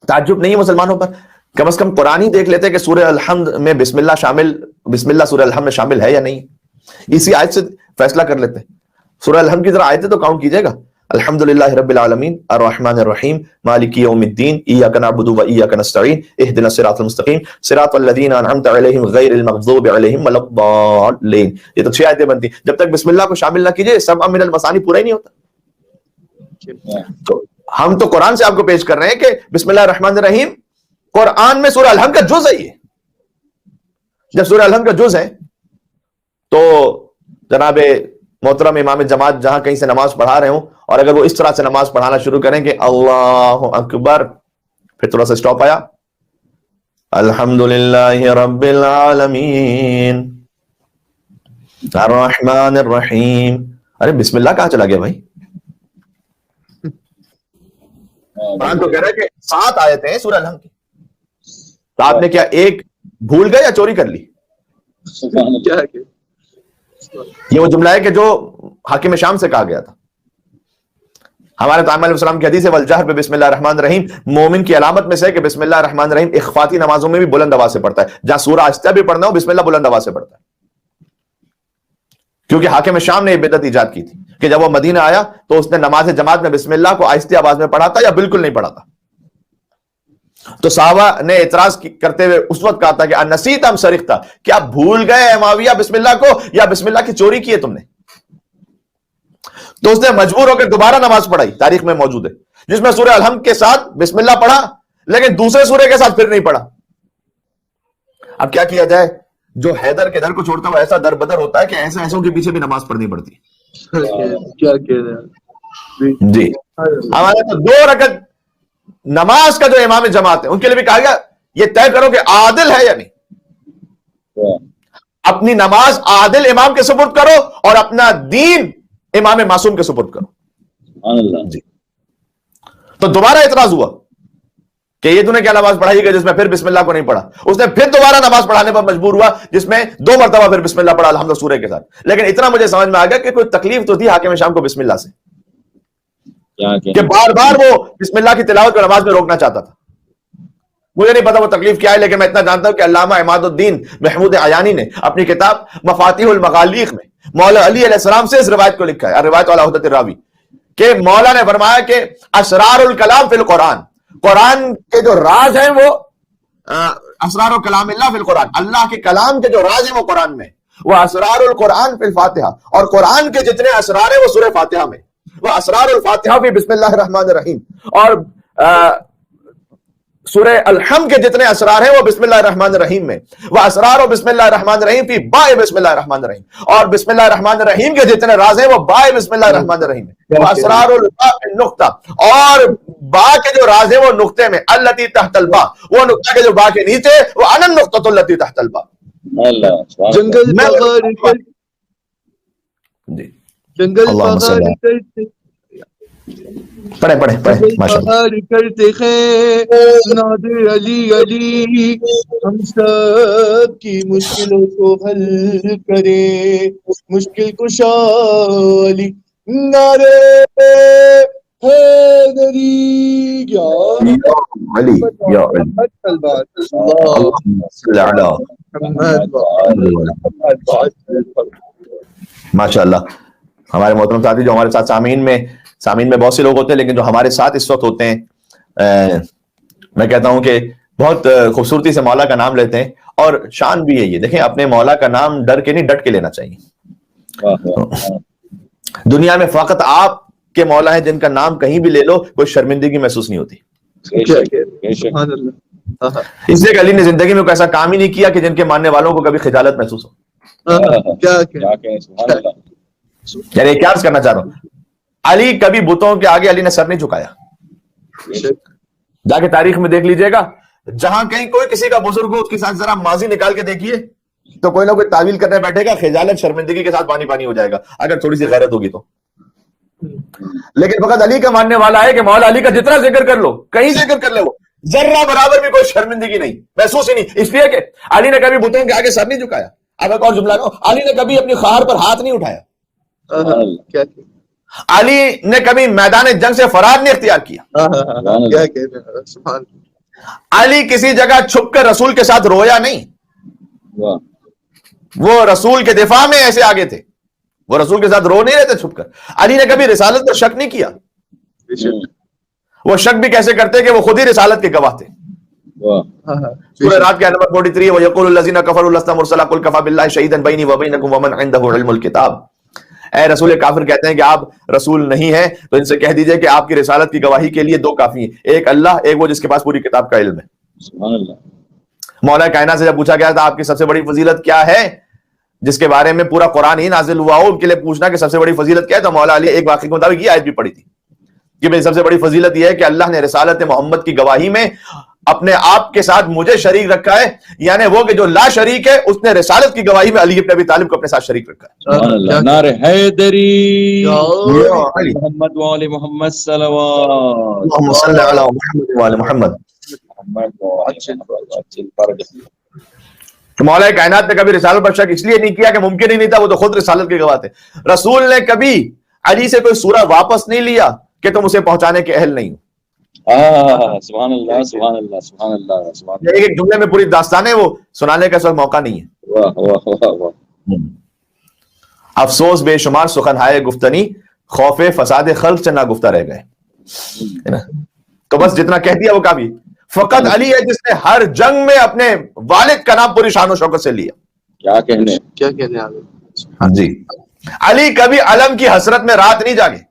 تعجب نہیں ہے مسلمانوں پر، کم از کم قرآن ہی دیکھ لیتے کہ سورہ الحمد میں بسم اللہ شامل، بسم اللہ سورہ الحمد میں شامل ہے یا نہیں، اسی آیت سے فیصلہ کر لیتے. سورہ الحمد کی ذرا آیتیں تو کاؤنٹ کیجئے گا. الحمدللہ رب العالمین الرحمن الرحیم مالک یوم الدین ایاک نعبد و ایاک نستعین اہدنا الصراط المستقیم صراط الذین انعمت علیہم غیر المغضوب علیہم ولا الضالین. یہ تو 6 آیتیں بنتی. جب تک بسم اللہ کو شامل نہ کیجئے سبع من المثانی پورا ہی نہیں ہوتا. تو ہم تو قرآن سے آپ کو پیش کر رہے ہیں کہ بسم اللہ الرحمن الرحیم قرآن میں سورہ الحمد کا جز ہے. یہ جب سورہ الحمد کا جز ہے تو جناب محترم امام جماعت جہاں کہیں سے نماز پڑھا رہے ہوں اور اگر وہ اس طرح سے نماز پڑھانا شروع کریں کہ اللہ اکبر، پھر تھوڑا سا سٹاپ آیا، الحمدللہ رب العالمین الرحمن الرحیم، ارے بسم اللہ کہاں چلا گیا بھائی؟ قرآن تو کہہ رہا ہے کہ 7 آیتیں ہیں سورہ الحمد کی، تو آپ نے کیا ایک بھول گئے یا چوری کر لی؟ یہ وہ جملہ ہے کہ جو حاکم شام سے کہا گیا تھا. ہمارے تو علیہ السلام کی حدیث ہے والجہر بے بسم اللہ الرحمن الرحیم، مومن کی علامت میں سے ہے کہ بسم اللہ الرحمن الرحیم اخفاتی نمازوں میں بھی بلند آواز سے پڑھتا ہے، جہاں سورہ آہستہ بھی پڑھنا ہو بسم اللہ بلند آواز سے پڑھتا ہے. کیونکہ حاکم شام نے یہ بدعت ایجاد کی تھی کہ جب وہ مدینہ آیا تو اس نے نماز جماعت میں بسم اللہ کو آہستہ آواز میں پڑھا تھا یا بالکل نہیں پڑھا تھا. تو صحابہ نے اعتراض کرتے ہوئے اس وقت کہا تھا کہ انسیت ام سرقت، کیا بھول گئے معاویہ بسم اللہ کو یا بسم اللہ کی چوری کی ہے تم نے؟ تو اس نے مجبور ہو کے دوبارہ نماز پڑھائی، تاریخ میں موجود ہے، جس میں سورہ الحمد کے ساتھ بسم اللہ پڑھا لیکن دوسرے سورے کے ساتھ پھر نہیں پڑھا. اب کیا کیا جائے؟ جو حیدر کے در کو چھوڑتا ہوا ایسا در بدر ہوتا ہے کہ ایسے ایسوں کے پیچھے بھی نماز پڑھنی پڑتی ہے. جی ہمارے تو 2 رکعت نماز کا جو امام جماعت ہے ان کے لیے بھی کہا گیا یہ طے کرو کہ عادل ہے یا نہیں. اپنی نماز عادل امام کے سپرد کرو اور اپنا دین امام معصوم کے سپرد کرو. جی تو دوبارہ اعتراض ہوا کہ یہ تو نے کیا نماز پڑھائی گئی جس میں پھر بسم اللہ کو نہیں پڑھا. اس نے پھر دوبارہ نماز پڑھانے پر مجبور ہوا جس میں 2 مرتبہ پھر بسم اللہ پڑھا الحمد سورہ کے ساتھ. لیکن اتنا مجھے سمجھ میں آ گیا کہ کوئی تکلیف تو تھی حاکم شام کو بسم اللہ سے. کہ بار بار وہ بسم اللہ کی تلاوت کو نماز میں روکنا چاہتا تھا. مجھے نہیں پتا وہ تکلیف کیا ہے، لیکن میں اتنا جانتا ہوں کہ علامہ عماد الدین محمود عیانی نے اپنی کتاب مفاتیح المغالیق میں مولا علی علیہ السلام سے اس روایت کو لکھا ہے، الروایت علی عہدۃ الراوی، کہ مولا نے فرمایا کہ اسرار الکلام فی القرآن، قرآن کے جو راز ہیں وہ اسرار الکلام اللہ فی القرآن، اللہ کے کلام کے جو راز ہیں وہ قرآن میں، وہ اسرار القرآن فی الفاتحہ، اور قرآن کے جتنے اسرار ہیں وہ سورہ فاتحہ میں، وہ اسرار الفاتحہ فی بسم اللہ الرحمن الرحیم، اور سورہ الحمد کے جتنے اسرار ہیں وہ بسم اللہ الرحمن الرحیم میں، وہ اسرار و بسم اللہ الرحمن الرحیم فی بائے بسم اللہ الرحمن الرحیم، اور بسم اللہ الرحمن الرحیم کے جتنے راز ہیں وہ بائے بسم اللہ الرحمن الرحیم میں، وہ اسرار الباء النقطہ، اور با کے جو راز ہیں وہ نقطے میں، التی تحت الباء، وہ نقطہ کے جو با کے نیچے، وہ انا النقطۃ التی تحت الباء. جنگل جی جنگل اللہم صلی اللہ کرتے پڑھیں ماشاءاللہ. کرتے خیر نادر علی علی، ہم سب کی مشکلوں کو حل کرے، مشکل کشا علی، نعرے حیدری یا علی یا علی اللہم صلی علی ماشاءاللہ. ہمارے محترم ساتھی جو ہمارے ساتھ سامعین میں بہت سے لوگ ہوتے ہیں، لیکن جو ہمارے ساتھ اس وقت ہوتے ہیں، میں کہتا ہوں کہ بہت خوبصورتی سے مولا کا نام لیتے ہیں، اور شان بھی ہے یہ. دیکھیں اپنے مولا کا نام ڈر کے نہیں ڈٹ کے لینا چاہیے. دنیا میں فقط آپ کے مولا ہیں جن کا نام کہیں بھی لے لو کوئی شرمندگی محسوس نہیں ہوتی. اس لیے کہ علی نے زندگی میں کوئی ایسا کام ہی نہیں کیا کہ جن کے ماننے والوں کو کبھی خجالت محسوس ہو. یعنی کیا عرض کرنا چاہ رہا ہوں، علی کبھی بتوں کے آگے علی نے سر نہیں جھکایا. جا کے تاریخ میں دیکھ لیجئے گا، جہاں کہیں کوئی کسی کا بزرگ ہو اس کے ساتھ ذرا ماضی نکال کے دیکھیے تو کوئی نہ کوئی تعویل کرنے بیٹھے گا، خجالت شرمندگی کے ساتھ پانی ہو جائے گا اگر تھوڑی سی غیرت ہوگی تو. لیکن فقط علی کا ماننے والا ہے کہ مولا علی کا جتنا ذکر کر لو، کہیں ذکر کر لے، وہ ذرہ برابر بھی کوئی شرمندگی نہیں محسوس ہی نہیں، اس لیے کہ علی نے کبھی بتوں کے آگے سر نہیں جھکایا. اب ایک اور جملہ کہو، علی نے کبھی اپنی خواہر پر ہاتھ نہیں اٹھایا، علی نے کبھی میدان جنگ سے فرار نہیں اختیار کیا، علی کسی جگہ چھپ کر رسول کے ساتھ رویا نہیں، وہ رسول کے دفاع میں ایسے آگے تھے، وہ رسول کے ساتھ رو نہیں رہتے چھپ کر. علی نے کبھی رسالت پر شک نہیں کیا، وہ شک بھی کیسے کرتے کہ وہ خود ہی رسالت کے گواہ تھے. سورہ رات کے نمبر 43 وَيَقُولُ الَّذِينَ كَفَرُوا لَسْتَ مُرْسَلًا قُلْ كَفَىٰ بِاللَّهِ شَهِيدًا بَيْنِي وَبَيْنَكُمْ وَمَنْ عِندَهُ عِلْمُ الْكِتَابِ. اے رسول کافر کہتے ہیں کہ آپ رسول نہیں ہیں، تو ان سے کہہ دیجئے کہ آپ کی رسالت کی گواہی کے لیے دو کافی ہیں، ایک اللہ، ایک وہ جس کے پاس پوری کتاب کا علم ہے. مولا کائنات سے جب پوچھا گیا تھا آپ کی سب سے بڑی فضیلت کیا ہے، جس کے بارے میں پورا قرآن ہی نازل ہوا ہو، ان کے لیے پوچھنا کہ سب سے بڑی فضیلت کیا ہے، تو مولا علی ایک واقعے کے مطابق یہ آیت بھی پڑھی تھی کہ بھئی سب سے بڑی فضیلت یہ ہے کہ اللہ نے رسالت محمد کی گواہی میں اپنے آپ کے ساتھ مجھے شریک رکھا ہے، یعنی وہ کہ جو لا شریک ہے اس نے رسالت کی گواہی میں علی بن ابی طالب کو اپنے ساتھ شریک رکھا ہے. نعرہ حیدری محمد وآل محمد صلوات اللہم صلی علی محمد وآل محمد. تو مولا کائنات نے کبھی رسالت پر شک اس لیے نہیں کیا کہ ممکن ہی نہیں تھا، وہ تو خود رسالت کے گواہ تھے. رسول نے کبھی علی سے کوئی سورہ واپس نہیں لیا کہ تم اسے پہنچانے کے اہل نہیں ہو. سبحان اللہ سبحان اللہ سبحان اللہ سبحان ایک جملے میں پوری داستانیں وہ سنانے کا اس وقت موقع نہیں ہے. اللہ. افسوس بے شمار سخن ہائے گفتنی، خوف فساد خلق سے نہ گفتہ رہ گئے. تو بس جتنا کہہ دیا وہ کافی. فقط علی ہے جس نے ہر جنگ میں اپنے والد کا نام پوری شان و شوکت سے لیا. کیا کہنے جی. علی کبھی علم کی حسرت میں رات نہیں جاگے،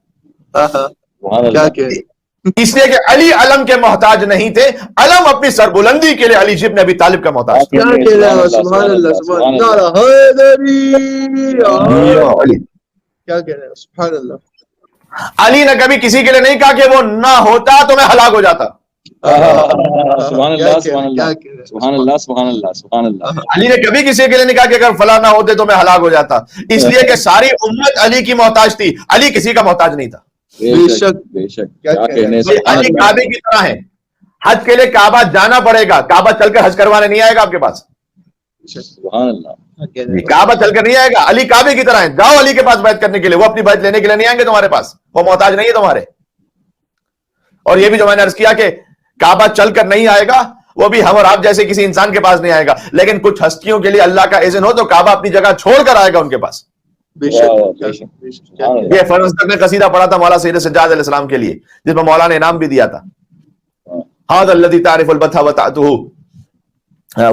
اس لیے کہ علی علم کے محتاج نہیں تھے، علم اپنی سربلندی کے لیے علی ابن ابی طالب کا محتاج تھا. سبحان اللہ سبحان اللہ سبحان اللہ. علی نے کبھی کسی کے لیے نہیں کہا کہ وہ نہ ہوتا تو میں ہلاک ہو جاتا. سبحان اللہ سبحان اللہ سبحان اللہ سبحان اللہ سبحان اللہ. علی نے کبھی کسی کے لیے نہیں کہا کہ اگر فلاں نہ ہوتے تو میں ہلاک ہو جاتا، اس لیے کہ ساری امت علی کی محتاج تھی، علی کسی کا محتاج نہیں تھا. بے شک بے شک. کیا کہنے. علی کعبے کی طرح ہے، حج کے لیے کعبہ جانا پڑے گا، کعبہ چل کر حج کروانے نہیں آئے گا آپ کے پاس. سبحان اللہ. کعبہ چل کر نہیں آئے گا، علی کعبے کی طرح ہے، جاؤ علی کے پاس بیعت کرنے کے لیے، وہ اپنی بیعت لینے کے لیے نہیں آئیں گے تمہارے پاس، وہ محتاج نہیں ہے تمہارے. اور یہ بھی جو میں نے عرض کیا کہ کعبہ چل کر نہیں آئے گا، وہ بھی ہم اور آپ جیسے کسی انسان کے پاس نہیں آئے گا، لیکن کچھ ہستیوں کے لیے اللہ کا اذن ہو تو کعبہ اپنی جگہ چھوڑ کر آئے گا ان کے پاس۔ بے شک یہ فرض تک نے قصیدہ پڑھا تھا مولا سید سجاد علیہ السلام کے لیے، جس میں مولا نے انعام بھی دیا تھا، هذا الذي تعرف البتہ وتعته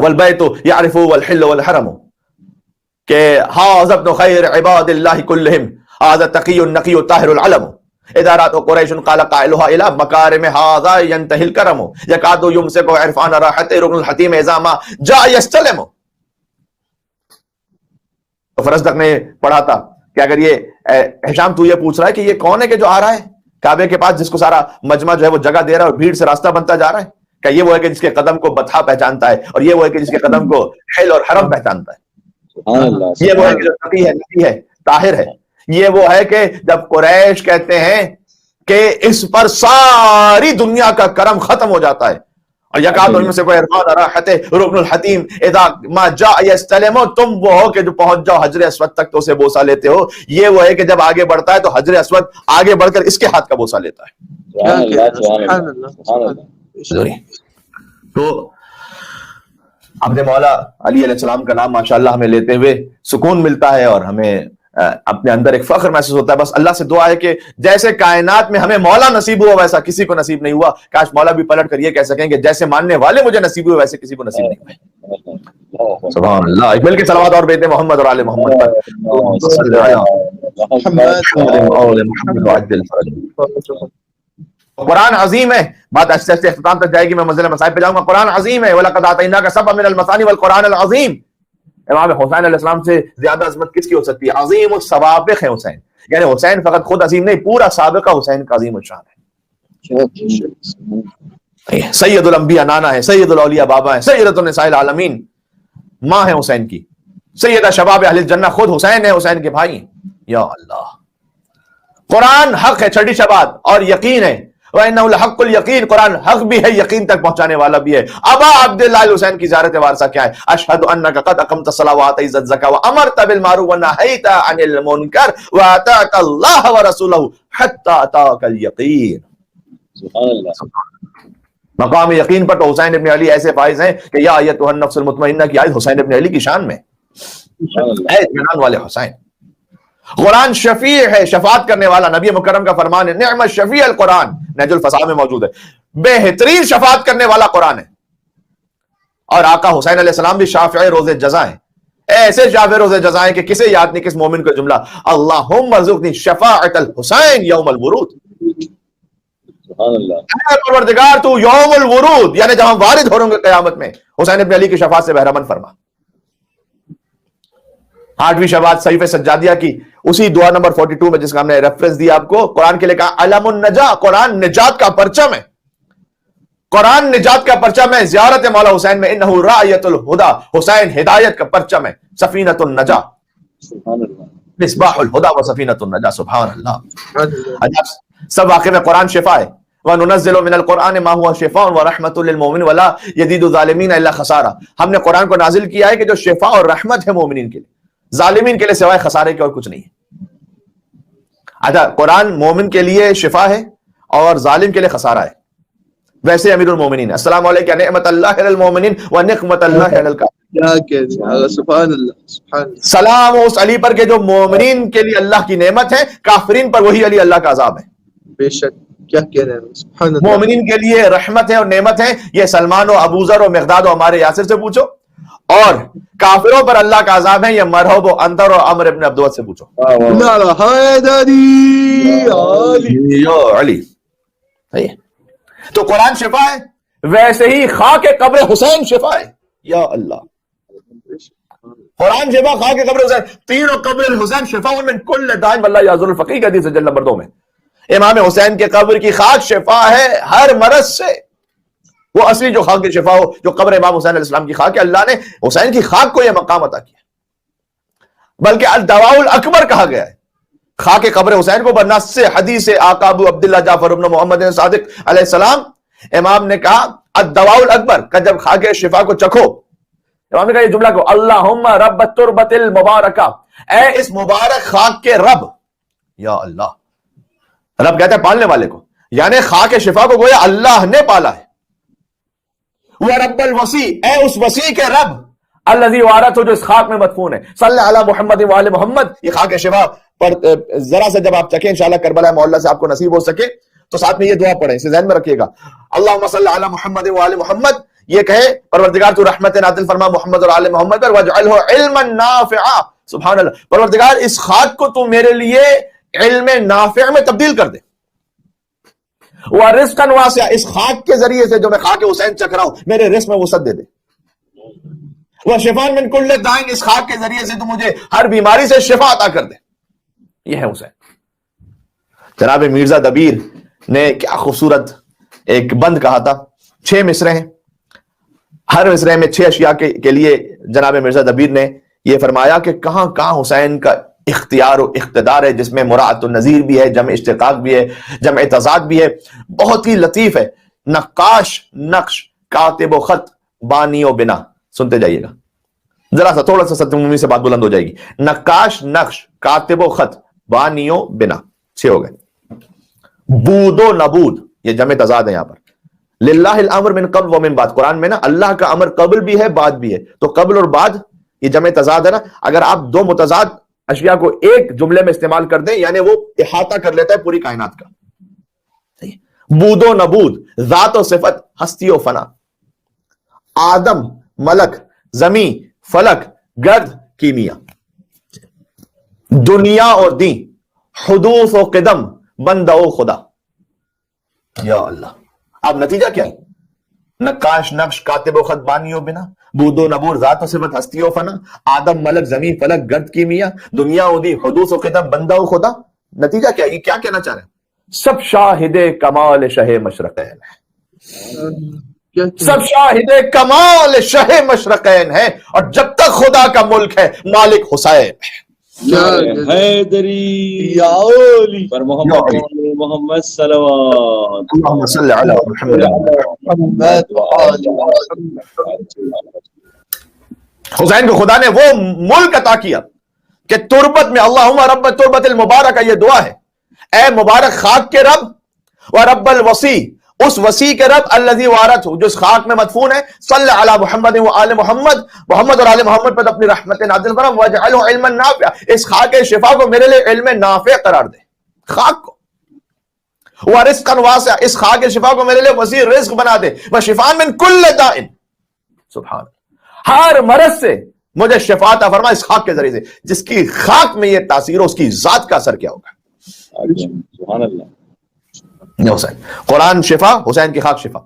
والبیت یعرف والحل والحرم، کہ هذا ابن خیر عباد اللہ کلہم هذا التقی النقی الطاہر العلم، اذا رات قریش قال قائلها الى مکارم هذا ينتهي الكرم يكاد يمسك عرفان راحت ركن الحتیم اذا ما جاء يستلم۔ فرض تک نے پڑھا تھا کہ اگر یہ ہشام تو یہ پوچھ رہا ہے کہ یہ کون ہے کہ جو آ رہا ہے کعبے کے پاس، جس کو سارا مجمع جو ہے وہ جگہ دے رہا ہے اور بھیڑ سے راستہ بنتا جا رہا ہے، کہ یہ وہ ہے کہ جس کے قدم کو بطحا پہچانتا ہے، اور یہ وہ ہے کہ جس کے قدم کو حل اور حرم پہچانتا ہے، یہ وہ ہے کہ جو تقی ہے نقی ہے طاہر ہے، یہ وہ ہے کہ جب قریش کہتے ہیں کہ اس پر ساری دنیا کا کرم ختم ہو جاتا ہے، اور یکاد ان میں سے کوئی عرفان راحت رکن الحتیم اذا ما جاء یستلم، تم وہ ہو کہ جو پہنچ جاؤ حجر اسود تک تو اسے بوسہ لیتے ہو، یہ وہ ہے کہ جب آگے بڑھتا ہے تو حجر اسود آگے بڑھ کر اس کے ہاتھ کا بوسہ لیتا ہے۔ تو اپنے مولا علی علیہ السلام کا نام ماشاءاللہ ہمیں لیتے ہوئے سکون ملتا ہے، اور ہمیں اپنے اندر ایک فخر محسوس ہوتا ہے۔ بس اللہ سے دعا ہے کہ جیسے کائنات میں ہمیں مولا نصیب ہوا ویسا کسی کو نصیب نہیں ہوا، کاش مولا بھی پلٹ کر یہ کہہ سکیں کہ جیسے ماننے والے مجھے نصیب ہوئے ویسے کسی کو نصیب نہیں ہوئے۔ سبحان اللہ۔ ایک مل کے صلوات اور بیتے محمد اور آل محمد پر۔ قرآن عظیم ہے، بات آہستہ آہستہ اختتام تک جائے گی، میں منزل مصائب پہ جاؤں گا۔ قرآن عظیم ہے، وَلَقَدْ آتَيْنَاكَ سَبْعًا مِنَ الْمَثَانِي وَالْقُرْآنِ الْعَظِيمِ۔ امام حسین علیہ السلام سے زیادہ عظمت کس کی ہو سکتی ہے؟ عظیم السوابق ہے حسین، یعنی حسین فقط خود عظیم نہیں، پورا سابقہ حسین کا عظیم الشان ہے۔ سید الانبیاء نانا ہے، سید الاولیاء بابا ہے، سیدۃ النساء العالمین ماں ہے حسین کی، سیدہ شباب اہل الجنہ خود حسین ہے، حسین کے بھائی ہیں۔ یا اللہ، قرآن حق ہے، چھٹی شبات، اور یقین ہے، وَإِنَّهُ لَحَقُّ الْيَقِينَ، قرآن حق بھی ہے، یقین تک پہنچانے والا بھی ہے۔ ابا عبداللہ الحسین کی زیارت وارثہ کیا ہے؟ اشہد انک قد اقمت الصلاۃ وآتیت الزکاۃ وامرت بالمعروف ونہیت عن المنکر واطعت اللہ ورسولہ حتی اتاک الیقین۔ سبحان اللہ۔ مقام یقین پر تو حسین ابن علی ایسے فائز ہیں کہ یا ایتھا النفس المطمئنہ کی آیت حسین ابن علی کی شان میں ہے، اطمینان والے حسین۔ قرآن شفیع ہے، شفاعت کرنے والا، نبی مکرم کا فرمان ہے، نعم الشفیع القرآن، نہج الفصاح میں موجود ہے، بہترین شفاعت کرنے والا قرآن ہے۔ اور آقا حسین علیہ السلام بھی شافع روز جزا ہیں، ایسے شافع روز جزا ہیں کہ کسے یاد نہیں کس مومن کو جملہ، اللہم ارزقنی شفاعت الحسین یوم الورود۔ سبحان اللہ۔ اے پروردگار تو یوم الورود، یعنی جب ہم وارد ہوں گے قیامت میں، حسین ابن علی کی شفاعت سے بہرمند فرما۔ 8ویں شفاعت صحیفہ سجادیہ کی اسی دعا نمبر 42 میں، جس کا ہم نے ریفرنس دیا آپ کو، قرآن کے لئے کہا علم النجا، قرآن نجات کا پرچم ہے، قرآن نجات کا پرچم ہے۔ زیارت مولا حسین میں انہو رایت الہدا، حسین ہدایت کا پرچم ہے، سفینۃ النجا، مصباح الہدا و سفینۃ النجا۔ سبحان اللہ۔ سب واقع میں قرآن شفا ہے، وَنُنَزِّلُ مِنَ الْقُرْآنِ مَا هُوَ شِفَاءٌ وَرَحْمَةٌ لِّلْمُؤْمِنِينَ وَلَا يَزِيدُ الظَّالِمِينَ إِلَّا خَسَارًا۔ ہم نے قرآن کو نازل کیا ہے کہ جو شفا اور رحمت ہے مومنین کے لیے، ظالمین کے لیے سوائے خسارے کے اور کچھ نہیں ہے۔ اچھا، قرآن مومن کے لیے شفا ہے اور ظالم کے لیے خسارہ ہے۔ ویسے امیر المومنین السلام علیکم نعمت اللہ علی المومنین و نقمت اللہ علی الکافرین، سبحان اللہ، سبحان اللہ۔ سلام اس علی پر کہ جو مومنین کے لیے اللہ کی نعمت ہے، کافرین پر وہی علی اللہ کا عذاب ہے۔ بے شک، کیا کہہ رہے ہیں، سبحان اللہ۔ مومنین کے لیے رحمت ہے اور نعمت ہے، یہ سلمان و ابوذر و مقداد و عمار یاسر سے پوچھو، اور کافروں پر اللہ کا عذاب ہے، یہ مرحب و اندر اور عمر ابن عبدود سے پوچھو۔ نعرہ حیدری علی۔ تو قرآن شفا ہے، ویسے ہی خاک قبر حسین شفا ہے۔ یا اللہ، قرآن شفا، خاک قبر حسین، تینوں قبر الحسین شفا من کل داء واللہ یعذر الفقیہ کی حدیث جلد نمبر 2 میں امام حسین کے قبر کی خاک شفا ہے ہر مرض سے۔ وہ اصلی جو خاک کی شفا ہو، جو قبر امام حسین علیہ السلام کی خاک ہے، اللہ نے حسین کی خاک کو یہ مقام عطا کیا، بلکہ الدواء الاکبر کہا گیا ہے خاک قبر حسین کو، بنص حدیث آقا ابو عبداللہ جعفر ابن محمد صادق علیہ السلام۔ امام نے کہا الدواء الاکبر کا جب خاک شفا کو چکھو، امام نے کہا یہ جملہ کو، اللہم رب التربت المبارکہ، اے اس مبارک خاک کے رب، یا اللہ، رب کہتا ہے پالنے والے کو، یعنی خاک شفا کو گویا اللہ نے پالا ہے. وَرَبَّ الْوَسِيع، اے اس وسیع کے رب، الذی وارث جو اس خاک میں مدفون ہے. صلی علی محمد وآل محمد. یہ خاک شفا پر ذرا سا جب آپ چکیں انشاءاللہ کربلا معلیٰ سے آپ کو نصیب ہو سکے تو ساتھ میں یہ دعا پڑھیں، اسے ذہن میں رکھیے گا. اللہم صلی علی محمد وآل محمد. یہ کہے پروردگار تو رحمت نازل فرما محمد اور آل محمد پر، وَاجْعَلْهُ عِلْمًا نَافِعًا. سبحان اللہ. پروردگار اس خاک کو تو میرے لیے علم نافع میں تبدیل کر دے. وَرِزْقًا وَاسِعًا، اس خاک کے ذریعے سے جو میں خاک حسین چکھ رہا ہوں میرے رزق میں وسعت دے دے. وَشِفَاءً مِّن كُلِّ دَاءٍ، اس خاک کے ذریعے سے تو مجھے ہر بیماری سے شفا عطا کر دے. یہ ہے حسین. جناب مرزا دبیر نے کیا خوبصورت ایک بند کہا تھا. 6 مصرے ہیں، ہر مصرے میں 6 اشیاء کے لیے جناب مرزا دبیر نے یہ فرمایا کہ کہاں کہاں حسین کا اختیار و اقتدار ہے، جس میں مراعات النظیر بھی ہے، جمع اشتقاق بھی ہے، جمع تضاد بھی ہے. بہت ہی لطیف ہے. نقاش نقش کاتب و خط بانی و بنا. سنتے جائیے گا ذرا سا، تھوڑا سا ستمومی سے بات بلند ہو جائے گی. نقاش نقش کاتب و خط بانی و بنا، 6 ہو گئے. بود و نبود یہ جمع تضاد ہے یہاں پر. للہ الامر من قبل و من بعد، قرآن میں نا اللہ کا امر قبل بھی ہے بعد بھی ہے. تو قبل اور بعد یہ جمع تضاد ہے نا. اگر آپ 2 متضاد اشیاء کو ایک جملے میں استعمال کر دیں یعنی وہ احاطہ کر لیتا ہے پوری کائنات کا. بود و نبود، ذات و صفت، ہستی و فنا. آدم، ملک، زمین، فلک، گرد، کیمیا. دنیا اور دین، حدوث و قدم، بندہ و خدا. یا اللہ. اب نتیجہ کیا ہے؟ نقاش نقش کاتب و خط بانی و بنا، بود و نبور، ذات و صفت، ہستی و فنا، آدم، ملک، زمین، فلک، گرد، کیمیا، دنیا و دین، حدوث و قدم، بندہ و خدا. نتیجہ کیا ہے؟ یہ کیا کہنا چاہ رہے ہیں؟ سب شاہد کمال شہ مشرقین ہے. سب شاہد کمال شہ مشرقین ہے، اور جب تک خدا کا ملک ہے مالک حسین ہے. حیدری یا علی پر محمد صلوات. اللہم صلی علی محمد. حسین کو خدا نے وہ ملک عطا کیا کہ تربت میں، اللہم رب تربت المبارک، یہ دعا ہے اے مبارک خاک کے رب، و رب الوسیع، اس وسیع کے رب، الذی وارث، جو اس خاک میں مدفون ہے، صلی علی محمد و آل محمد، محمد اور آل محمد پر اپنی رحمت نازل فرما. واجعلہ علما نافعا، اس خاک شفا کو میرے لیے علم نافع قرار دے. خاک کو. ورزقا واسعا، اس خاک شفا کو میرے لیے وسیع رزق بنا دے. وشفاء من کل داء، سبحان، ہر مرض سے مجھے شفا عطا فرما اس خاک کے ذریعے سے. جس کی خاک میں یہ تاثیر ہو اس کی ذات کا اثر کیا ہوگا. سبحان اللہ. حسین قرآن شفا، حسین کی خاک شفا.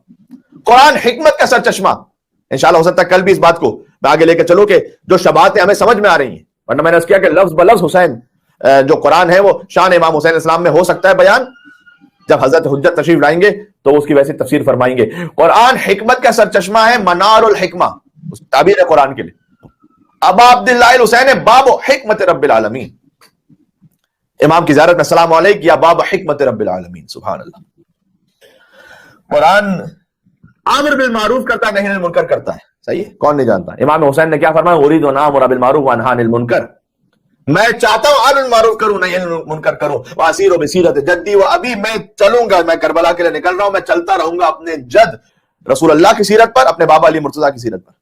قرآن حکمت کا سر چشمہ. انشاءاللہ ہو سکتا ہے کل بھی اس بات کو میں آگے لے کے چلو کہ جو شبہاتیں ہمیں سمجھ میں آ رہی ہیں، ورنہ میں نے اس کیا کہ لفظ بلفظ حسین جو قرآن ہے وہ شان امام حسین اسلام میں ہو سکتا ہے بیان. جب حضرت حجت تشریف لائیں گے تو اس کی ویسی تفسیر فرمائیں گے. قرآن حکمت کا سر چشمہ ہے، منار الحکمہ تعبیر ہے قرآن کے لیے. ابا عبداللہ الحسین باب حکمت رب العالمین. امام کی زیارت میں السلام علیکم یا باب حکمت رب العالمین. سبحان اللہ. قرآن امر بالمعروف کرتا ہے، نہی عن المنکر کرتا ہے. صحیح ہے، کون نہیں جانتا. امام حسین نے کیا فرمایا؟ اريد ان امر بالمعروف وانهى عن المنکر. میں چاہتا ہوں امر بالمعروف کروں، نہی عن المنکر کروں. واسیر بسیرت جدی و ابھی، میں چلوں گا، میں کربلا کے لیے نکل رہا ہوں، میں چلتا رہوں گا اپنے جد رسول اللہ کی سیرت پر، اپنے بابا علی مرتضیٰ کی سیرت پر.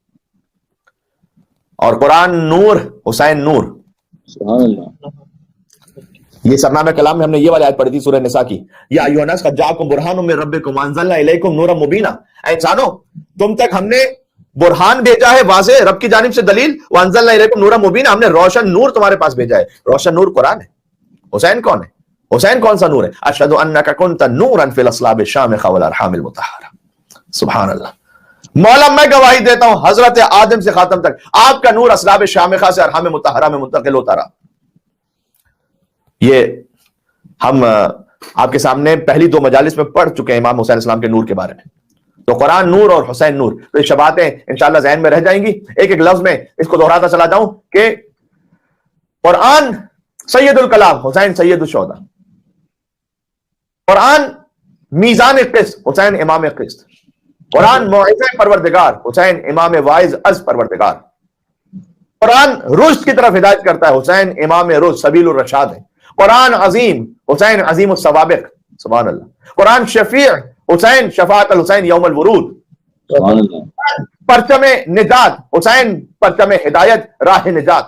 اور قرآن نور، حسین نور. سبحان اللہ. یہ سرنامہ کلام میں ہم نے یہ والی آیت پڑھی تھی سورہ نساء کی. یا ایھا الناس قد جاءکم برہان من ربکم وانزلنا الیکم نورا مبینا. اے انسانو، تم تک ہم نے برہان بھیجا ہے، واضح رب کی جانب سے دلیل. وانزلنا الیکم نورا مبینا، ہم نے روشن نور تمہارے پاس بھیجا ہے. روشن نور قرآن ہے. حسین کون ہے؟ حسین کون سا نور ہے؟ اشہد انک کنت نورا فی الاصلاب الشامخہ والارحام المطہرہ. سبحان اللہ. مولا میں گواہی دیتا ہوں حضرت آدم سے خاتم تک آپ کا نور اصلاب شامخہ سے ارحام مطہرہ میں منتقل ہوتا رہا. یہ ہم آپ کے سامنے پہلی 2 مجالس میں پڑھ چکے ہیں امام حسین اسلام کے نور کے بارے میں. تو قرآن نور اور حسین نور، تو یہ شباتیں انشاءاللہ ذہن میں رہ جائیں گی. ایک ایک لفظ میں اس کو دہراتا چلا جاؤں کہ قرآن سید الکلام، حسین سید الشہداء. قرآن میزان قسط، حسین امام قسط. قرآن موعظہ پروردگار، حسین امام واعظ از پروردگار. قرآن رشد کی طرف ہدایت کرتا ہے، حسین امام رشد سبیل الرشاد ہے. قرآن عظیم، حسین عظیم السوابق. سبحان اللہ. قرآن شفیع حسین شفاعت الحسین یوم الورود. سبحان اللہ. پرچم نجات حسین پرچم ہدایت راہ نجات.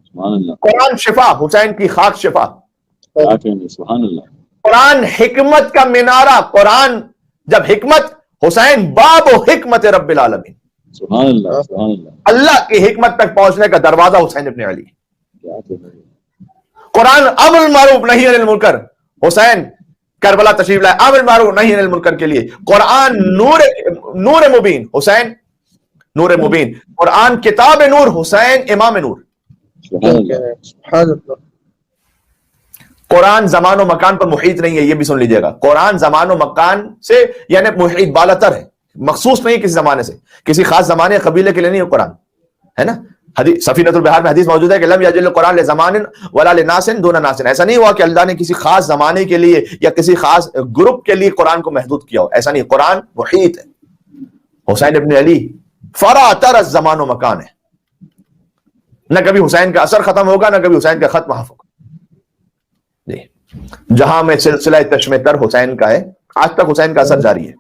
سبحان اللہ. قرآن شفا حسین کی خاک شفا. سبحان اللہ. قرآن حکمت کا مینارہ. قرآن جب حکمت حسین باب و حکمت رب العالمین. سبحان اللہ. سبحان اللہ. اللہ کی حکمت تک پہنچنے کا دروازہ حسین ابن علی. کیا کہنا ہے. قرآن امر معروف نہی عن المنکر. حسین کربلا تشریف لائے امر معروف نہی عن المنکر کے لیے. قرآن نور مبین حسین نور مبین. قرآن کتاب نور حسین امام نور. سبحان اللہ. سبحان اللہ. قرآن زمان و مکان پر محیط نہیں ہے, یہ بھی سن لیجئے گا. قرآن زمان و مکان سے یعنی محیط بالاتر ہے, مخصوص نہیں کسی زمانے سے, کسی خاص زمانے قبیلے کے لیے نہیں ہے قرآن, ہے نا. حدیث سفینۃ البحار میں حدیث موجود ہے کہ لم یجل القرآن لزمان ولا لناس دون ناس. ایسا نہیں ہوا کہ اللہ نے کسی خاص زمانے کے لیے یا کسی خاص گروپ کے لیے قرآن کو محدود کیا ہو, ایسا نہیں. قرآن محیط ہے. حسین ابن علی فراتر الزمان و مکان ہے. نہ کبھی حسین کا اثر ختم ہوگا نہ کبھی حسین کا خط محف ہوگا. جی جہاں میں سلسلہ چشم تر حسین کا ہے, آج تک حسین کا اثر جاری ہے.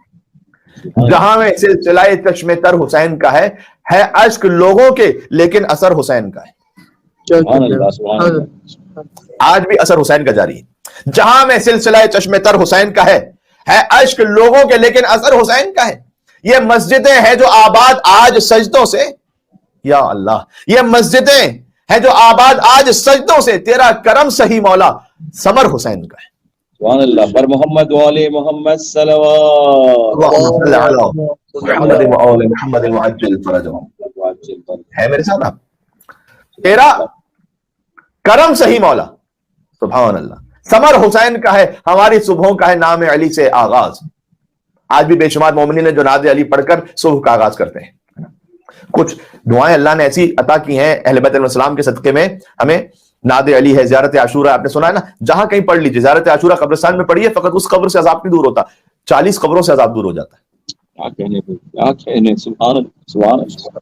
جہاں میں سلسلہ چشم تر حسین کا ہے اشک لوگوں کے لیکن اثر حسین کا ہے. سبحان اللہ. سبحان اللہ. آج بھی اثر حسین کا جاری ہے. جہاں میں سلسلہ چشم تر حسین کا ہے اشک لوگوں کے لیکن اثر حسین کا ہے. یہ مسجدیں ہیں جو آباد آج سجدوں سے, یا اللہ, یہ مسجدیں ہیں جو آباد آج سجدوں سے, تیرا کرم سہی مولا ثمر حسین کا ہے. سبحان اللہ. پر محمد والے محمد صلوات. اللہم صل علی محمد وآل محمد وعجل فرجہم. ہے میرے ساتھ آپ؟ تیرا کرم سہی مولا. سبحان اللہ. ثمر حسین کا ہے. ہماری صبحوں کا ہے نام علی سے آغاز. آج بھی بے شمار مومنین نے جو ناد علی پڑھ کر صبح کا آغاز کرتے ہیں. کچھ دعائیں اللہ نے ایسی عطا کی ہیں اہل بیت علیہ السلام کے صدقے میں ہمیں. ناد علی ہے, زیارت عاشورہ آپ نے سنا ہے نا, جہاں کہیں پڑھ لیجیے. زیارت عاشورہ قبرستان میں پڑھیے, فقط اس قبر سے عذاب نہیں دور ہوتا, 40 قبروں سے عذاب دور ہو جاتا ہے. کیا کہنے. سبحان اللہ. سبحان اللہ.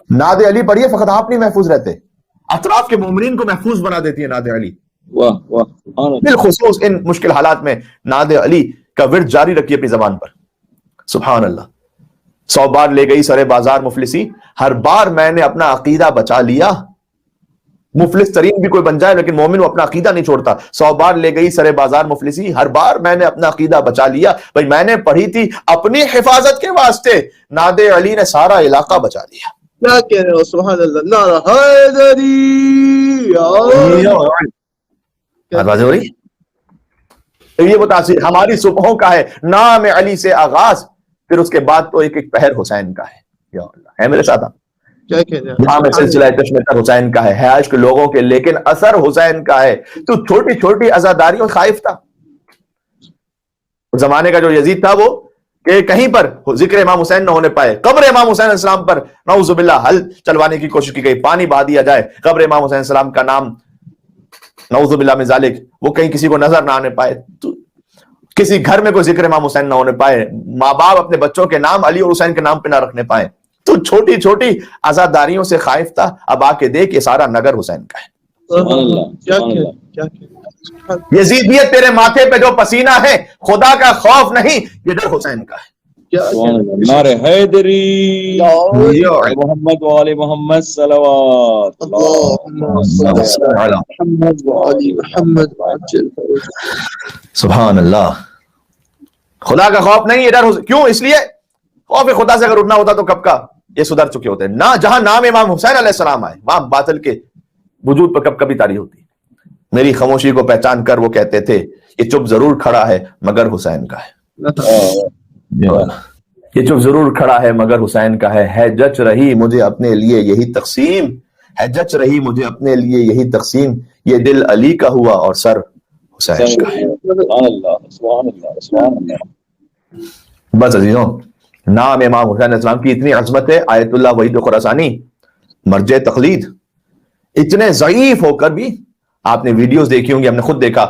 ناد علی پڑھیے, فقط آپ نہیں محفوظ رہتے, اطراف کے مومنین کو محفوظ بنا دیتی ہے ناد علی. واہ واہ. سبحان اللہ. بالخصوص ان مشکل حالات میں ناد علی کا ورد جاری رکھیے اپنی زبان پر. سبحان اللہ. 100 بار لے گئی سرے بازار مفلسی, ہر بار میں نے اپنا عقیدہ بچا لیا. مفلس ترین بھی کوئی بن جائے لیکن مومن وہ اپنا عقیدہ نہیں چھوڑتا. 100 بار لے گئی سرے بازار مفلسی, ہر بار میں نے اپنا عقیدہ بچا لیا. بھائی میں نے پڑھی تھی اپنی حفاظت کے واسطے, ناد علی نے سارا علاقہ بچا لیا. کیا کہہ رہے ہو. سبحان اللہ. نعرہ حیدری. آواز ہو رہی. یہ وہ تاثیر ہماری صبحوں کا ہے, نام علی سے آغاز, پھر اس کے بعد تو ایک ایک پہر حسین کا ہے. یا اللہ, ہے میرے ساتھ آپ؟ کیا کہہ رہے جہاں میں سلسلہ چشم تر حسین کا ہے عشق لوگوں کے لیکن اثر حسین کا ہے. تو چھوٹی چھوٹی عزاداریوں خائف تھا. زمانے کا جو یزید تھا وہ کہ کہیں پر ذکر امام حسین نہ ہونے پائے. قبر امام حسین علیہ السلام پر نعوذ باللہ حل چلوانے کی کوشش کی گئی, پانی بہا دیا جائے, قبر امام حسین علیہ السلام کا نام نعوذ باللہ من ذالک وہ کہیں کسی کو نظر نہ آنے پائے. تو کسی گھر میں کوئی ذکر امام حسین نہ ہونے پائے, ماں باپ اپنے بچوں کے نام علی اور حسین کے نام پہ نہ رکھنے پائے. تو چھوٹی چھوٹی عزاداریوں سے خائف تھا. اب آ کے دیکھ یہ سارا نگر حسین کا ہے. سبحان اللہ. کیا سبحان اللہ. کہہ رہے ہیں. یزیدیت تیرے ماتھے پہ جو پسینہ ہے, خدا کا خوف نہیں, یہ ڈر حسین کا ہے. سبحان اللہ. نعرہ حیدری. محمد والے محمد صلوات. سبحان اللہ. خدا کا خوف نہیں, یہ ڈر. کیوں؟ اس لیے خوف خدا سے اگر اٹھنا ہوتا تو کب کا یہ سدھر چکے ہوتے. نہ جہاں نام امام حسین علیہ السلام آئے وہاں باطل کے وجود پر کب کبھی تاری ہوتی. میری خاموشی کو پہچان کر وہ کہتے تھے یہ چپ ضرور کھڑا ہے مگر حسین کا ہے. یہ چپ ضرور کھڑا ہے مگر حسین کا ہے جچ رہی مجھے اپنے لیے یہی تقسیم, ہے جچ رہی مجھے اپنے لیے یہی تقسیم, یہ دل علی کا ہوا اور سر حسین کا ہے. سبحان اللہ. سبحان اللہ. سبحان اللہ. بس عزیزوں, نام امام حسین علیہ السلام کی اتنی عظمت ہے. آیت اللہ وحید خراسانی مرجع تقلید اتنے ضعیف ہو کر بھی آپ نے ویڈیوز دیکھی ہوں گی, ہم نے خود دیکھا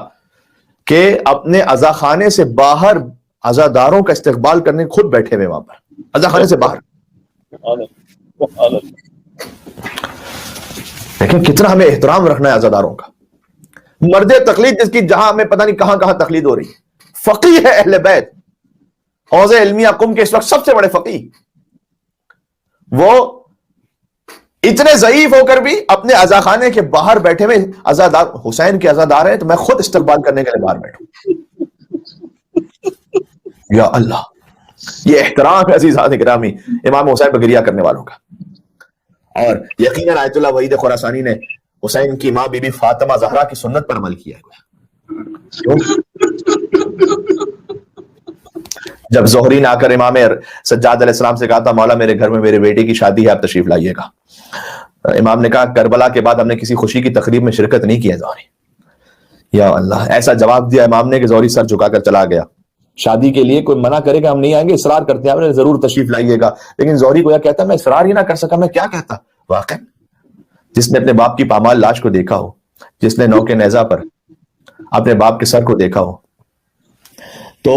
کہ اپنے عزا خانے سے باہر عزاداروں کا استقبال کرنے خود بیٹھے ہوئے وہاں پر عزا خانے سے باہر. لیکن کتنا ہمیں احترام رکھنا ہے عزاداروں کا. مرجع تقلید جس کی جہاں ہمیں پتہ نہیں کہاں کہاں تقلید ہو رہی ہے, فقی ہے اہل بیت، حوض علمیہ قم کے اس وقت سب سے بڑے فقی، وہ اتنے ضعیف ہو کر بھی اپنے عزاخانے کے باہر بیٹھے ہوئے، عزادار حسین کے عزادار ہیں تو میں خود استقبال کرنے کے لیے باہر بیٹھوں. یا اللہ، یہ احترام ہے عزیزان گرامی امام حسین پر گریہ کرنے والوں کا. اور یقیناً آیت اللہ وحید خراسانی نے حسین کی ماں بی بی فاطمہ زہرا کی سنت پر عمل کیا ہے. جب زہری نے آ کر امام سجاد علیہ السلام سے کہا تھا مولا میرے گھر میں میرے بیٹے کی شادی ہے، آپ تشریف لائیے گا، امام نے کہا کربلا کے بعد ہم نے کسی خوشی کی تقریب میں شرکت نہیں کی ہے زہری. یا اللہ، ایسا جواب دیا امام نے کہ زہری سر جھکا کر چلا گیا. شادی کے لیے کوئی منع کرے گا ہم نہیں آئیں گے، اصرار کرتے ہیں ضرور تشریف لائیے گا، لیکن زہری کو کہتا میں اصرار ہی نہ کر سکا، میں کیا کہتا. واقع جس نے اپنے باپ کی پامال لاش کو دیکھا ہو، جس نے نو کے نیزہ پر اپنے باپ کے سر کو دیکھا ہو، تو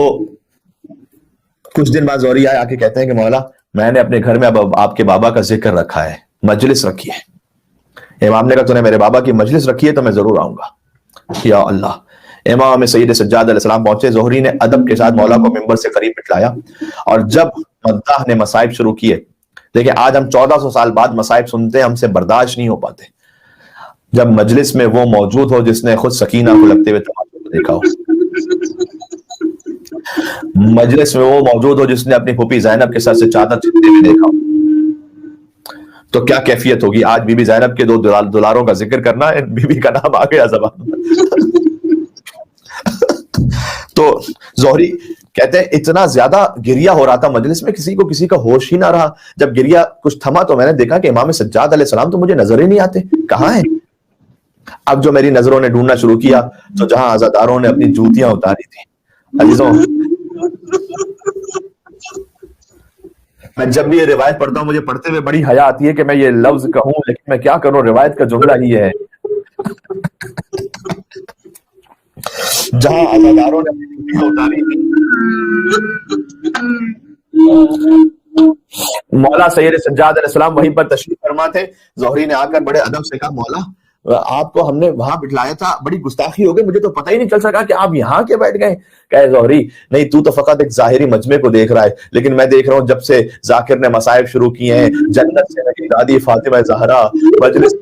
کچھ دن بعد زہری آئے، آ کے کہتے ہیں کہ مولا میں نے اپنے گھر میں اب آپ کے بابا کا ذکر رکھا ہے، مجلس رکھی ہے. امام نے کہا تو نے میرے بابا کی مجلس رکھی ہے تو میں ضرور آؤں گا. یا اللہ، امام سید سجاد علیہ السلام پہنچے، زہری نے ادب کے ساتھ مولا کو ممبر سے قریب بٹھلایا، اور جب مداح نے مصائب شروع کیے، دیکھیں آج ہم 1400 سال بعد مصائب سنتے ہیں، ہم سے برداشت نہیں ہو پاتے. جب مجلس میں وہ موجود ہو جس نے خود سکینہ کو لگتے ہوئے تماشے کو دیکھا ہو، مجلس میں وہ موجود ہو جس نے اپنی پھوپھی زینب کے سر سے چادر چھنتے ہوئے دیکھا ہو، تو کیا کیفیت ہوگی. آج بی بی زینب کے 2 دلاروں کا ذکر کرنا ہے، بی بی کا نام آ گیا زبان میں. تو زہری کہتے ہیں اتنا زیادہ گریہ ہو رہا تھا مجلس میں، کسی کا ہوش ہی نہ رہا. جب گریہ کچھ تھما تو میں نے دیکھا کہ امام سجاد علیہ السلام تو مجھے نظر ہی نہیں آتے، کہاں ہیں. اب جو میری نظروں نے ڈھونڈنا شروع کیا تو جہاں عزاداروں نے اپنی جوتیاں اتاری تھی. عزیزوں، میں جب بھی یہ روایت پڑھتا ہوں مجھے پڑھتے ہوئے بڑی حیا آتی ہے کہ میں یہ لفظ کہوں، لیکن میں کیا کروں، روایت کا جملہ ہی ہے. جہاں عزاداروں نے اپنی جوتیاں اتاری تھی، مولا سید سجاد علیہ السلام وہیں پر تشریف فرما تھے. زہری نے آ کر بڑے ادب سے کہا مولا آپ کو ہم نے وہاں بٹھلایا تھا، بڑی گستاخی ہو گئی، مجھے تو پتہ ہی نہیں چل سکا کہ آپ یہاں کے بیٹھ گئے. کہے زہری نہیں، تو فقط ایک ظاہری مجمع کو دیکھ رہا ہے، لیکن میں دیکھ رہا ہوں جب سے ذاکر نے مصائب شروع کیے ہیں، جنت سے میری دادی فاطمہ زہرا مجلس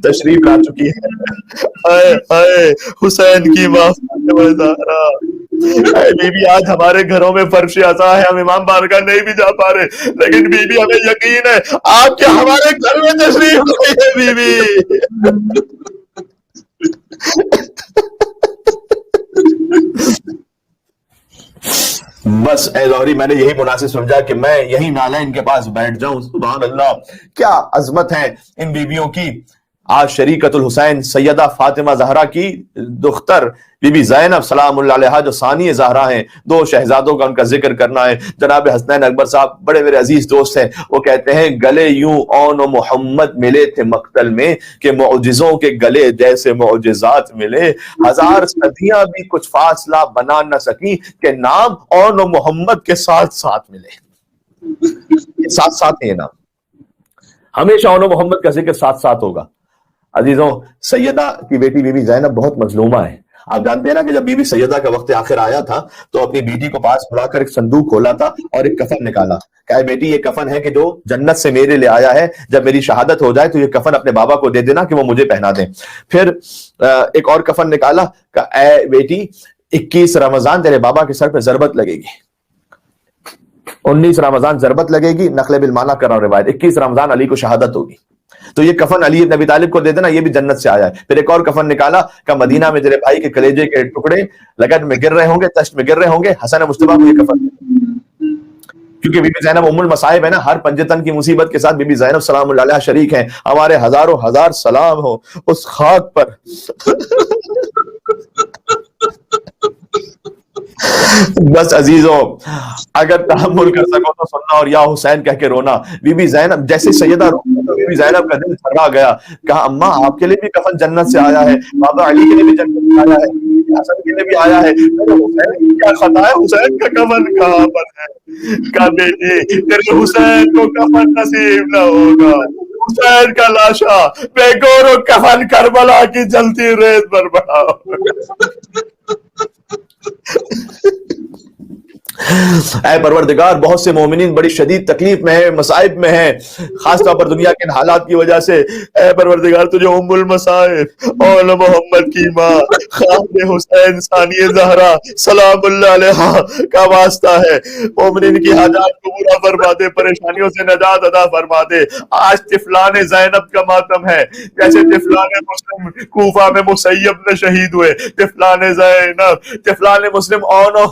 تشریف لا چکی ہے. ہائے ہائے حسین کی ماں فاطمہ زہرا. اے بی بی آج ہمارے گھروں میں فرش عزا ہے، ہم امام بارگاہ نہیں بھی جا پا رہے، لیکن بی بی ہمیں یقین ہے آپ کے ہمارے گھر میں تشریف لائی ہے. بی بی بس اے زہری میں نے یہی مناسب سمجھا کہ میں یہی نالین کے پاس بیٹھ جاؤں. سبحان اللہ، کیا عظمت ہے ان بیویوں کی. آج شریکت الحسین سیدہ فاطمہ زہرا کی دختر بی بی زینب سلام اللہ علیہا جو ثانی زہرا ہیں، 2 شہزادوں کا ان کا ذکر کرنا ہے. جناب حسنین اکبر صاحب بڑے میرے عزیز دوست ہیں، وہ کہتے ہیں گلے یوں اون و محمد ملے تھے مقتل میں، کہ معجزوں کے گلے جیسے معجزات ملے. 1000 صدیاں بھی کچھ فاصلہ بنا نہ سکی، کہ نام اون و محمد کے ساتھ ساتھ ملے. ساتھ ساتھ یہ نام ہمیشہ اون و محمد کا ذکر ساتھ ساتھ ہوگا. عزیزوں، سیدہ کی بیٹی بی بی زینب بہت مظلومہ ہے. آپ جانتے ہیں نا کہ جب بی بی سیدہ کا وقت آخر آیا تھا تو اپنی بیٹی کو پاس بلا کر ایک صندوق کھولا تھا اور ایک کفن نکالا. کہا بیٹی یہ کفن ہے کہ جو جنت سے میرے لے آیا ہے، جب میری شہادت ہو جائے تو یہ کفن اپنے بابا کو دے دینا کہ وہ مجھے پہنا دیں. پھر ایک اور کفن نکالا، کہا اے بیٹی 21 رمضان تیرے بابا کے سر پہ ضربت لگے گی. 19 رمضان ضربت لگے گی، نقل بالمعنی کر رہا ہوں روایت، 21 رمضان علی کو شہادت ہوگی، تو یہ کفن علی بن ابی طالب کو دے دینا، یہ بھی جنت سے آیا ہے. پھر ایک اور کفن نکالا کہ مدینہ میں تیرے بھائی کے کلیجے کے ٹکڑے لگن میں گر رہے ہوں گے، تشت میں گر رہے ہوں گے، حسن مصطفیٰ کو یہ کفن، کیونکہ بی بی زینب ام المصائب ہے نا، ہر پنجتن کی مصیبت کے ساتھ بی بی زینب سلام اللہ علیہا شریک ہیں. ہمارے ہزاروں ہزار سلام ہو اس خاک پر. بس عزیزوں، اگر تحمل کر سکو تو سننا اور یا حسین کہہ کے رونا. بی بی زینب جیسے سیدہ بی بی زینب کا دل تھرا گیا. کہا اماں آپ کے لیے بھی کفن جنت سے آیا ہے، بابا علی کے لیے بھی جنت سے آیا ہے، حسن کے لیے بھی آیا ہے، حسین کی کیا خطا ہے، حسین کا کفن کہاں پر ہے؟ کہا بیٹی تیرے حسین کو کفن نصیب نہ ہوگا، حسین کا لاشا بے گور و کفن کربلا کی جلتی ریت پر بڑھا. اے پروردگار بہت سے مومنین بڑی شدید تکلیف میں ہیں، مصائب میں ہیں، خاص طور پر دنیا کے حالات کی وجہ سے۔ اے پروردگار تجھے ام المصائب اول محمد کی ماں خالد حسین ثانی زہرا سلام اللہ علیہ کا واسطہ ہے، مومنین کی حاجات کو پورا فرما دے، پریشانیوں سے نجات عطا فرما دے۔ آج طفلان زینب کا ماتم ہے، جیسے طفلان مسلم کوفہ میں مسیب نے شہید ہوئے، طفلان زینب، طفلان مسلم اونو،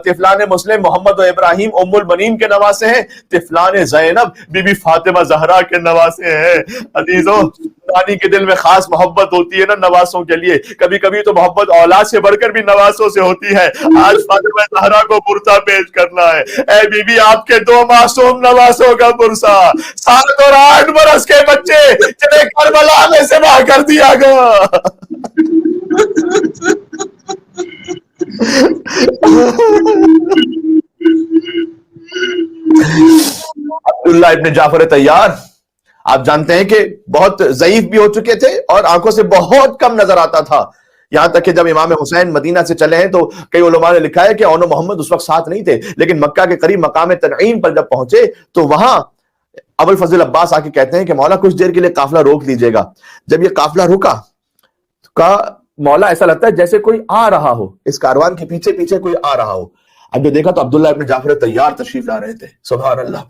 طفلان مسلم محمد و ابراہیم ام البنین کے نواسے ہیں، طفلان زینب بی بی فاطمہ زہرا کے نواسے ہیں۔ عزیزوں، نانی کے دل میں خاص محبت ہوتی ہے نا نواسوں کے لیے، کبھی کبھی تو محبت اولاد سے بڑھ کر بھی نواسوں سے ہوتی ہے۔ آج فاطمہ زہرا کو پرسہ پیش کرنا ہے۔ اے بی بی، آپ کے دو معصوم نواسوں کا پرسہ، 7 اور 8 برس کے بچے جنہیں کربلا میں ذبح کر دیا گیا۔ عبداللہ ابن جعفر طیار آپ جانتے ہیں کہ بہت ضعیف بھی ہو چکے تھے اور آنکھوں سے بہت کم نظر آتا تھا، یہاں تک کہ جب امام حسین مدینہ سے چلے ہیں تو کئی علماء نے لکھا ہے کہ اونو محمد اس وقت ساتھ نہیں تھے، لیکن مکہ کے قریب مقام تنعیم پر جب پہنچے تو وہاں ابو الفضل عباس آ کے کہتے ہیں کہ مولا کچھ دیر کے لیے قافلہ روک لیجئے گا۔ جب یہ قافلہ رکا کا مولا ایسا لگتا ہے جیسے کوئی آ رہا ہو، اس کاروان کے پیچھے پیچھے کوئی آ رہا ہو۔ اب جو دیکھا تو عبداللہ ابن جعفر طیار تشریف لا رہے تھے، سبحان اللہ۔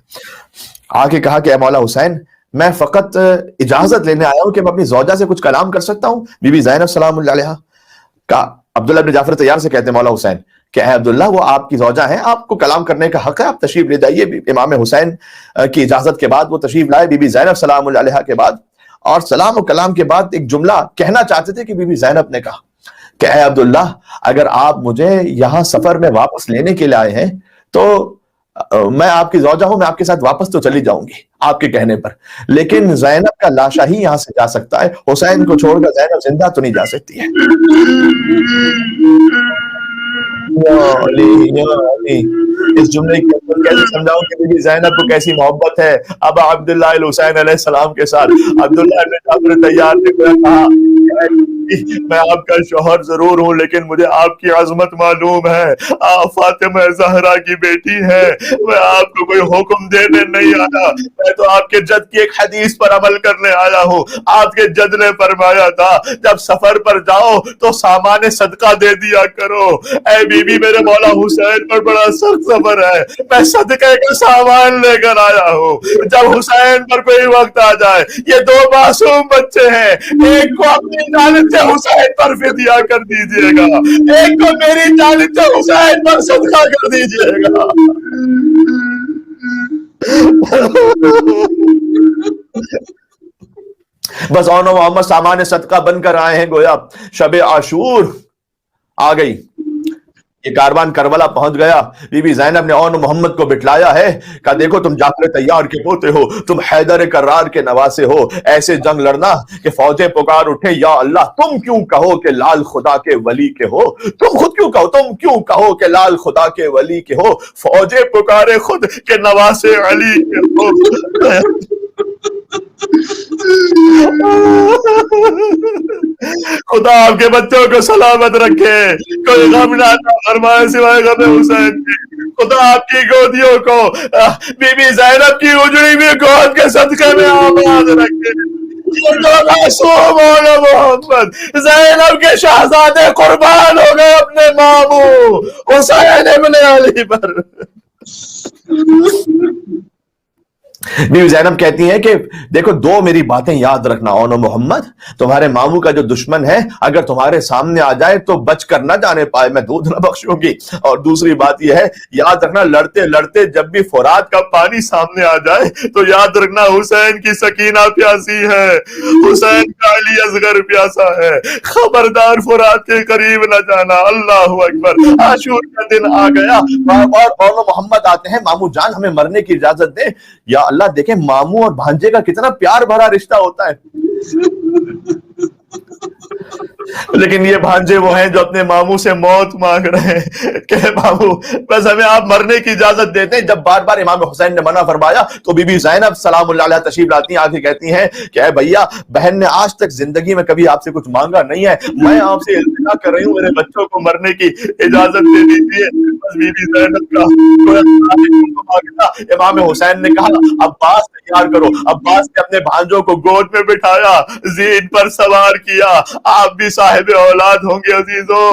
آ کے کہا کہ اے مولا حسین، میں فقط اجازت لینے آیا ہوں کہ میں اپنی زوجہ سے کچھ کلام کر سکتا ہوں، بی بی زینب سلام اللہ علیہا کا۔ عبداللہ ابن جعفر طیار سے کہتے ہیں مولا حسین کہ اے عبداللہ، وہ آپ کی زوجہ ہیں، آپ کو کلام کرنے کا حق ہے، آپ تشریف لے جائیے۔ امام حسین کی اجازت کے بعد وہ تشریف لائے بی بی زینب سلام اللہ علیہا کے بعد، اور سلام و کلام کے بعد ایک جملہ کہنا چاہتے تھے کہ بی بی زینب نے کہا کہ اے عبداللہ، اگر آپ مجھے یہاں سفر میں واپس لینے کے لیے آئے ہیں تو میں آپ کی زوجہ ہوں، میں آپ کے ساتھ واپس تو چلی جاؤں گی آپ کے کہنے پر، لیکن زینب کا لاشا ہی یہاں سے جا سکتا ہے، حسین کو چھوڑ کر زینب زندہ تو نہیں جا سکتی ہے۔ یا علی یا علی، اس جملے کی کیسے سمجھاؤں کہ بی بی زینب کو کیسی محبت ہے ابا عبداللہ الحسین علیہ السلام کے ساتھ۔ عبداللہ ابن جعفر طیار نے کہا میں آپ کا شوہر ضرور ہوں، لیکن مجھے آپ کی عظمت معلوم ہے، آپ فاطمہ زہرا کی بیٹی ہے، میں آپ کو کوئی حکم دینے نہیں آیا، میں تو آپ کے جد کی ایک حدیث پر عمل کرنے آیا ہوں۔ آپ کے جد نے فرمایا تھا جب سفر پر جاؤ تو سامان صدقہ دے دیا کرو۔ اے بی بی، میرے مولا حسین پر بڑا سخت سفر ہے، میں صدقے کا سامان لے کر آیا ہوں، جب حسین پر کوئی وقت آ جائے، یہ 2 معصوم بچے ہیں، ایک کو اپنی جانب سے حسین پر فدیہ کر دیجئے گا، ایک کو میری جانب سے حسین پر صدقہ کر دیجئے گا۔ بس اونو محمد سامان صدقہ بن کر آئے ہیں، گویا شب عاشور آ گئی، یہ کاروان کربلا پہنچ گیا۔ بی بی زینب نے اونو محمد کو بٹھلایا ہے، کہا دیکھو تم جعفر طیار کے پوتے ہو، تم حیدر کرار کے نواسے ہو، ایسے جنگ لڑنا کہ فوجیں پکار اٹھے یا اللہ تم کیوں کہو کہ لال خدا کے ولی کے ہو، تم خود کیوں کہو، تم کیوں کہو کہ لال خدا کے ولی کے ہو، فوجیں پکارے خود کہ نواسے علی کے ہو۔ خدا آپ کے بچوں کو سلامت رکھے، کوئی غم نہ فرمائے سوائے غم حسین کے۔ خدا آپ کی گودیوں کو بی بی زینب کی اجڑی ہوئی گود کے صدقے میں آباد رکھے۔ یہ جو معصوم اونو محمد زینب کے شہزادے قربان ہو گئے اپنے ماموں حسین ابن علی پر۔ بی بی زینب کہتی ہیں کہ دیکھو 2 میری باتیں یاد رکھنا اونو محمد، تمہارے ماموں کا جو دشمن ہے اگر تمہارے سامنے آ جائے تو بچ کر نہ جانے پائے، میں دودھ نہ بخشوں گی، اور دوسری بات یہ ہے یاد رکھنا لڑتے لڑتے جب بھی فرات کا پانی سامنے آ جائے تو یاد رکھنا حسین کی سکینہ پیاسی ہے، حسین کا علی اصغر پیاسا ہے، خبردار فرات کے قریب نہ جانا۔ اللہ اکبر۔ عاشور کا دن آ گیا اور اونو محمد آتے ہیں، ماموں جان ہمیں مرنے کی اجازت دیں۔ یا اللہ دیکھیں ماموں اور بھانجے کا کتنا پیار بھرا رشتہ ہوتا ہے، لیکن یہ بھانجے وہ ہیں جو اپنے ماموں سے موت مانگ رہے ہیں کہ ماموں بس ہمیں آپ مرنے کی اجازت دیتے ہیں. جب بار بار امام حسین نے منع فرمایا تو بی بی زینب سلام اللہ علیہ تشریف لاتی ہیں, آگے کہتی ہیں کہ اے بھیا, بہن نے آج تک زندگی میں کبھی آپ سے کچھ مانگا نہیں ہے, میں آپ سے التجا کر رہی ہوں میرے بچوں کو مرنے کی اجازت دے دیجیے. بس بی بی زینب کا امام حسین نے کہا عباس تیار کرو. عباس نے اپنے بھانجوں کو گود میں بٹھایا, زین پر سوار کیا. آپ بھی صاحب اولاد ہوں گے عزیزو,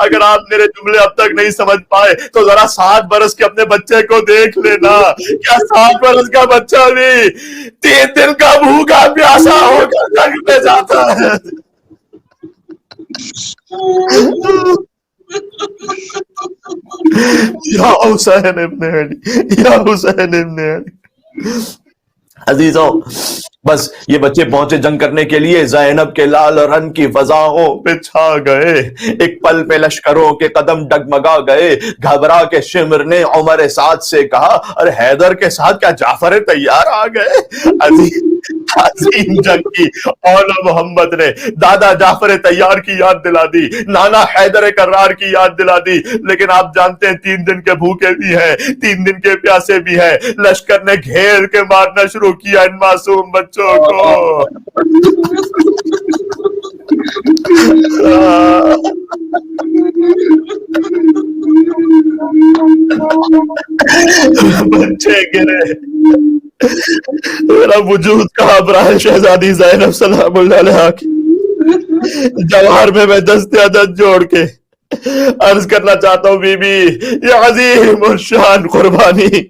اگر آپ میرے جملے اب تک نہیں سمجھ پائے تو ذرا 7 برس کے اپنے بچے کو دیکھ لینا. کیا 7 برس کا بچہ بھی 3 دن کا بھوکا پیاسا ہو کر جنگ پہ جاتا ہے؟ یا حسین ابن علی, یا حسین ابن علی. عزیزوں بس یہ بچے پہنچے جنگ کرنے کے لیے, زینب کے لال رن کی فضاؤں پہ چھا گئے. ایک پل پہ لشکروں کے قدم ڈگمگا گئے. گھبرا کے شمر نے عمر سعد سے کہا ارے حیدر کے ساتھ کیا جعفر تیار آ گئے؟ عظیم جنگ کی اولا محمد نے دادا جعفر تیار کی یاد دلا دی, نانا حیدر کرار کی یاد دلا دی. لیکن آپ جانتے ہیں 3 دن کے بھوکے بھی ہیں, 3 دن کے پیاسے بھی ہیں. لشکر نے گھیر کے مارنا شروع کیا ان معصوم بچوں کو. بچے گرے, میرا وجود کہاں برائے شہزادی زینب سلام اللہ علیہا کی جوہر میں دست عدد جوڑ کے عرض کرنا چاہتا ہوں بی بی, یہ عظیم الشان قربانی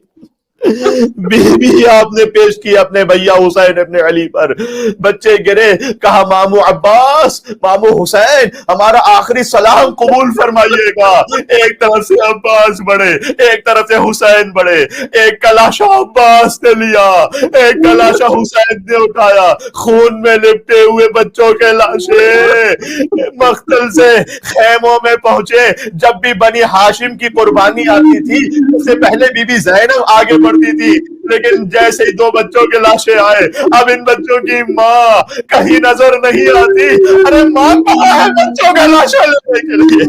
بی بی آپ نے پیش کی اپنے بھیا حسین ابن علی پر. بچے گرے, کہا مامو عباس, مامو حسین, ہمارا آخری سلام قبول فرمائیے گا. ایک طرف سے عباس بڑھے, ایک طرف سے حسین بڑھے. ایک کلاشا عباس نے لیا, ایک کلاشا حسین نے اٹھایا. خون میں لپٹے ہوئے بچوں کے لاشیں مقتل سے خیموں میں پہنچے. جب بھی بنی ہاشم کی قربانی آتی تھی اس سے پہلے بی بی زینب آگے بڑھتی تھی, لیکن جیسے ہی 2 بچوں کے لاشیں آئے, اب ان بچوں کی ماں کہیں نظر نہیں آتی. ارے ماں کہاں ہے بچوں کے لاشیں لینے کے لیے؟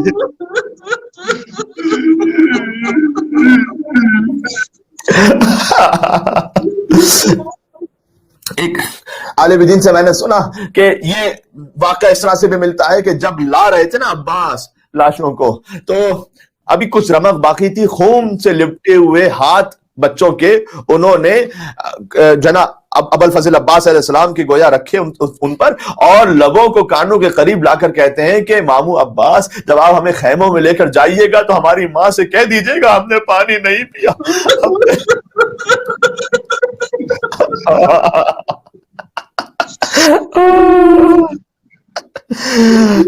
ایک عالم دین سے میں نے سنا کہ یہ واقعہ اس طرح سے بھی ملتا ہے کہ جب لا رہے تھے نا عباس لاشوں کو, تو ابھی کچھ رمق باقی تھی. خون سے لپٹے ہوئے ہاتھ بچوں کے انہوں نے جناب ابو الفضل عباس علیہ السلام کی گویا رکھے ان پر, اور لبوں کو کانوں کے قریب لا کر کہتے ہیں کہ مامو عباس جب آپ ہمیں خیموں میں لے کر جائیے گا تو ہماری ماں سے کہہ دیجیے گا ہم نے پانی نہیں پیا.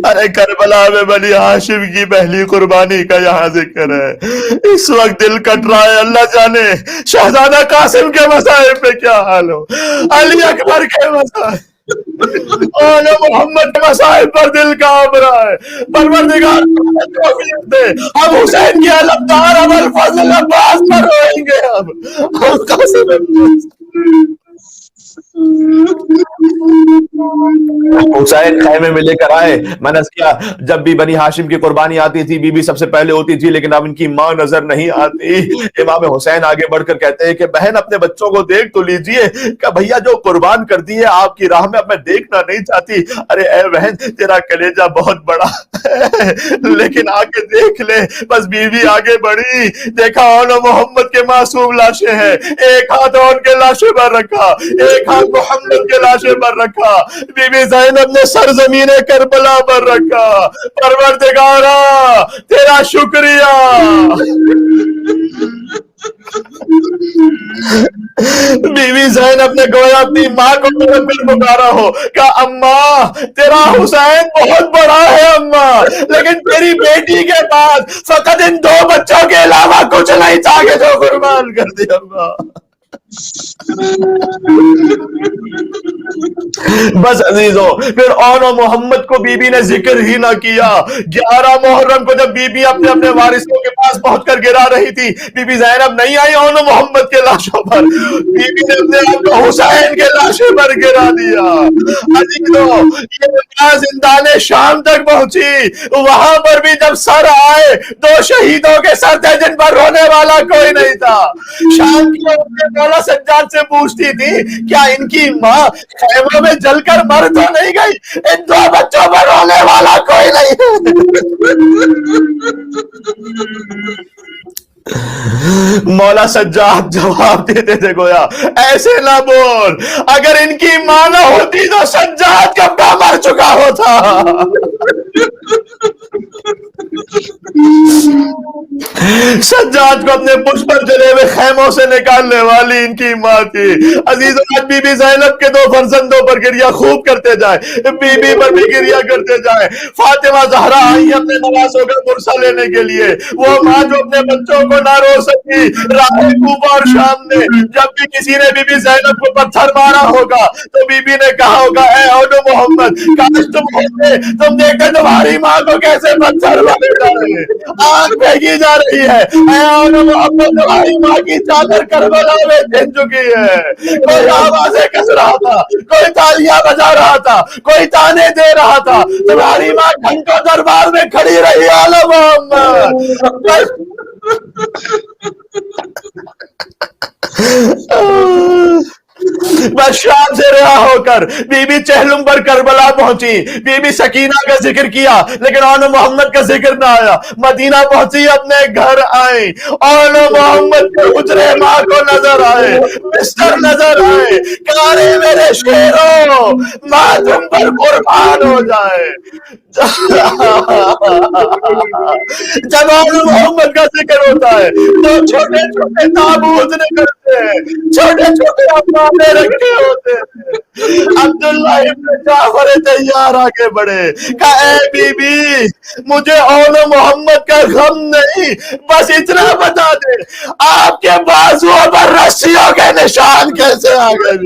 ارے کربلا میں بنی ہاشم کی پہلی قربانی کا یہاں ذکر ہے. اس وقت دل کٹ رہا ہے, اللہ جانے شہزادہ قاسم کے مصائب پہ کیا حال ہو, علی اکبر کے مصائب, اولا محمد کے مصائب پر دل کانپ رہا ہے. پروردگار توفیق دے, ہم حسین کی علمدار ابو الفضل عباس پر روئیں گے. اب قاسم حسین خیمے میں لے کر آئے. میں نے کیا جب بھی بنی ہاشم کی قربانی آتی تھی بی بی سب سے پہلے ہوتی تھی, لیکن اب ان کی ماں نظر نہیں آتی. امام حسین آگے بڑھ کر کہتے ہیں کہ بہن اپنے بچوں کو دیکھ تو لیجئے, کہ بھیا جو قربان کر دی ہے آپ کی راہ میں اب میں دیکھنا نہیں چاہتی. ارے اے بہن تیرا کلیجہ بہت بڑا لیکن آ کے دیکھ لے. بس بیوی آگے بڑھی, دیکھا اولا محمد کے معصوم لاشیں ہیں, ایک ہاتھ ان کے لاشیں پر رکھا, ایک ہاتھ محمد کے لاشیں پر رکھا. بی بی زینب نے سرزمین کربلا پر رکھا. پروردگارا تیرا شکریہ. بی بی زینب نے گویا اپنی ماں کو پکارا ہو, کہا اماں تیرا حسین بہت بڑا ہے اماں, لیکن تیری بیٹی کے بعد فقط ان 2 بچوں کے علاوہ کچھ نہیں چاہے جو قربان کر دیا اماں. بس عزیزوں، پھر اون و محمد کو بی بی نے ذکر ہی نہ کیا۔ 11 محرم کو جب بی بی اپنے اپنے وارثوں کے پاس پہنچ کر گرا رہی تھی، بی بی زینب نہیں آئی اون و محمد کے لاشوں پر، بی بی نے اپنے آپ کو حسین کے لاشے پر گرا دیا۔ عزیزوں، یہ زندان شام تک پہنچی، وہاں پر بھی جب سر آئے، 2 شہیدوں کے سر تھے جن پر رونے والا کوئی نہیں تھا۔ شام کی عورتیں مولا سجاد سے پوچھتی تھی کیا ان کی ماں خیموں میں جل کر مر تو نہیں گئی؟ ان 2 بچوں پر رونے والا کوئی نہیں۔ مولا سجاد جواب دیتے تھے گویا ایسے نہ بول، اگر ان کی ماں نہ ہوتی تو سجاد کب کا مر چکا ہوتا۔ سجاد کو اپنے پشت پر جلے ہوئے خیموں سے نکالنے والی ان کی ماں تھی۔ عزیزوں، آج بی بی زینب کے 2 فرزندوں پر گریہ خوب کرتے جائے، بی بی پر بھی گریہ کرتے جائے۔ فاطمہ زہرا آئی اپنے نوازوں کا پرسہ لینے کے لیے، وہ ماں جو اپنے بچوں کو نہ رو سکی۔ راہ کوفہ اور شام میں جب بھی کسی نے بی بی زینب کو پتھر مارا ہوگا تو بی بی نے کہا ہوگا اے اون محمد، کاش تم ہوتے، تم دیکھتے تمہاری ماں کو کیسے پتھر مارے جا رہے، آگ پھینکی جا رہی ہے، اے اون محمد تمہاری ماں کی چادر کربلا میں چھن چکی ہے۔ کوئی آوازیں کس رہا تھا، کوئی تالیاں بجا رہا تھا، کوئی تانے دے رہا تھا، تمہاری ماں گھنٹوں دربار میں کھڑی رہی اون محمد۔ بس شام سے رہا ہو کر بی بی چہلم پر کربلا پہنچی، بی بی سکینہ کا ذکر کیا لیکن اون محمد کا ذکر نہ آیا۔ مدینہ پہنچی، اپنے گھر آئیں، اون محمد کے حجرے ماں کو نظر آئے، بستر نظر آئے، کہا رے میرے شیروں، ماں تم پر قربان ہو جائے۔ جب اون محمد کا ذکر ہوتا ہے تو چھوٹے چھوٹے تابوت نکلتے ہیں، چھوٹے چھوٹے افواہیں رکھے ہوتے ہیں۔ عبداللہ ابن جعفر طیار آگے بڑھے، کہا اے بی بی، مجھے اون محمد کا غم نہیں، بس اتنا بتا دے آپ کے بازوؤں پر رسیوں کے نشان کیسے آ گئے؟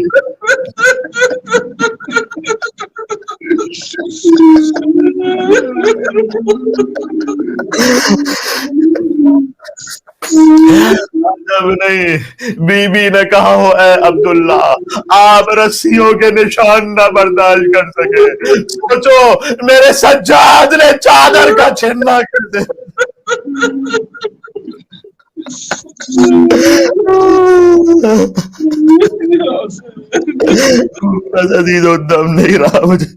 جب نہیں، بی بی نے کہا ہو اے عبداللہ، آپ رسیوں کے نشان نہ برداشت کر سکے، سوچو میرے سجاد نے چادر کا چھننا کر دے۔ بس عزیزو دم نہیں رہا مجھے۔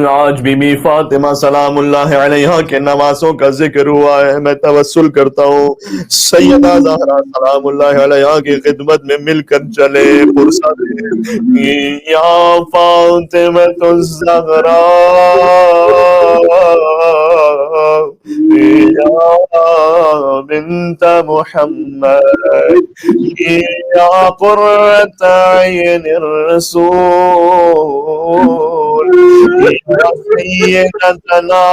آج بی بی فاطمہ سلام اللہ علیہا کے نوازوں کا ذکر ہوا ہے، میں توسل کرتا ہوں سیدہ زہرا سلام اللہ علیہا کی خدمت میں مل کر چلے پرسہ دے۔ یا فاطمہ الزہرا یا بنت محمد یا قرۃ عین الرسول یا سیدتنا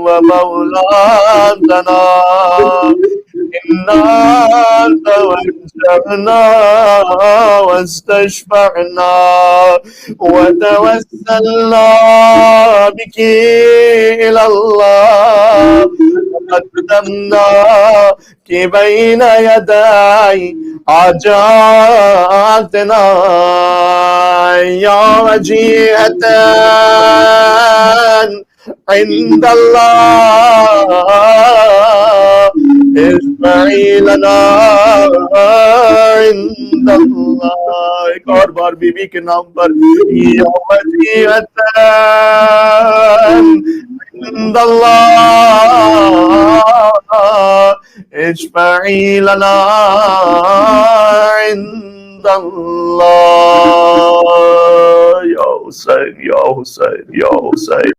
و مولاتنا انا توجہنا واستشفعنا وتوسلنا بك الى اللہ وقدمناك بين يدي حاجاتنا يا وجيهة عند الله اشفعي لنا عند اللہ۔ ایک اور بار بی بی کے نام پر یا وجیہة عند اللہ اشفعی لنا عند اللہ۔ یا حسین یا حسین یا حسین۔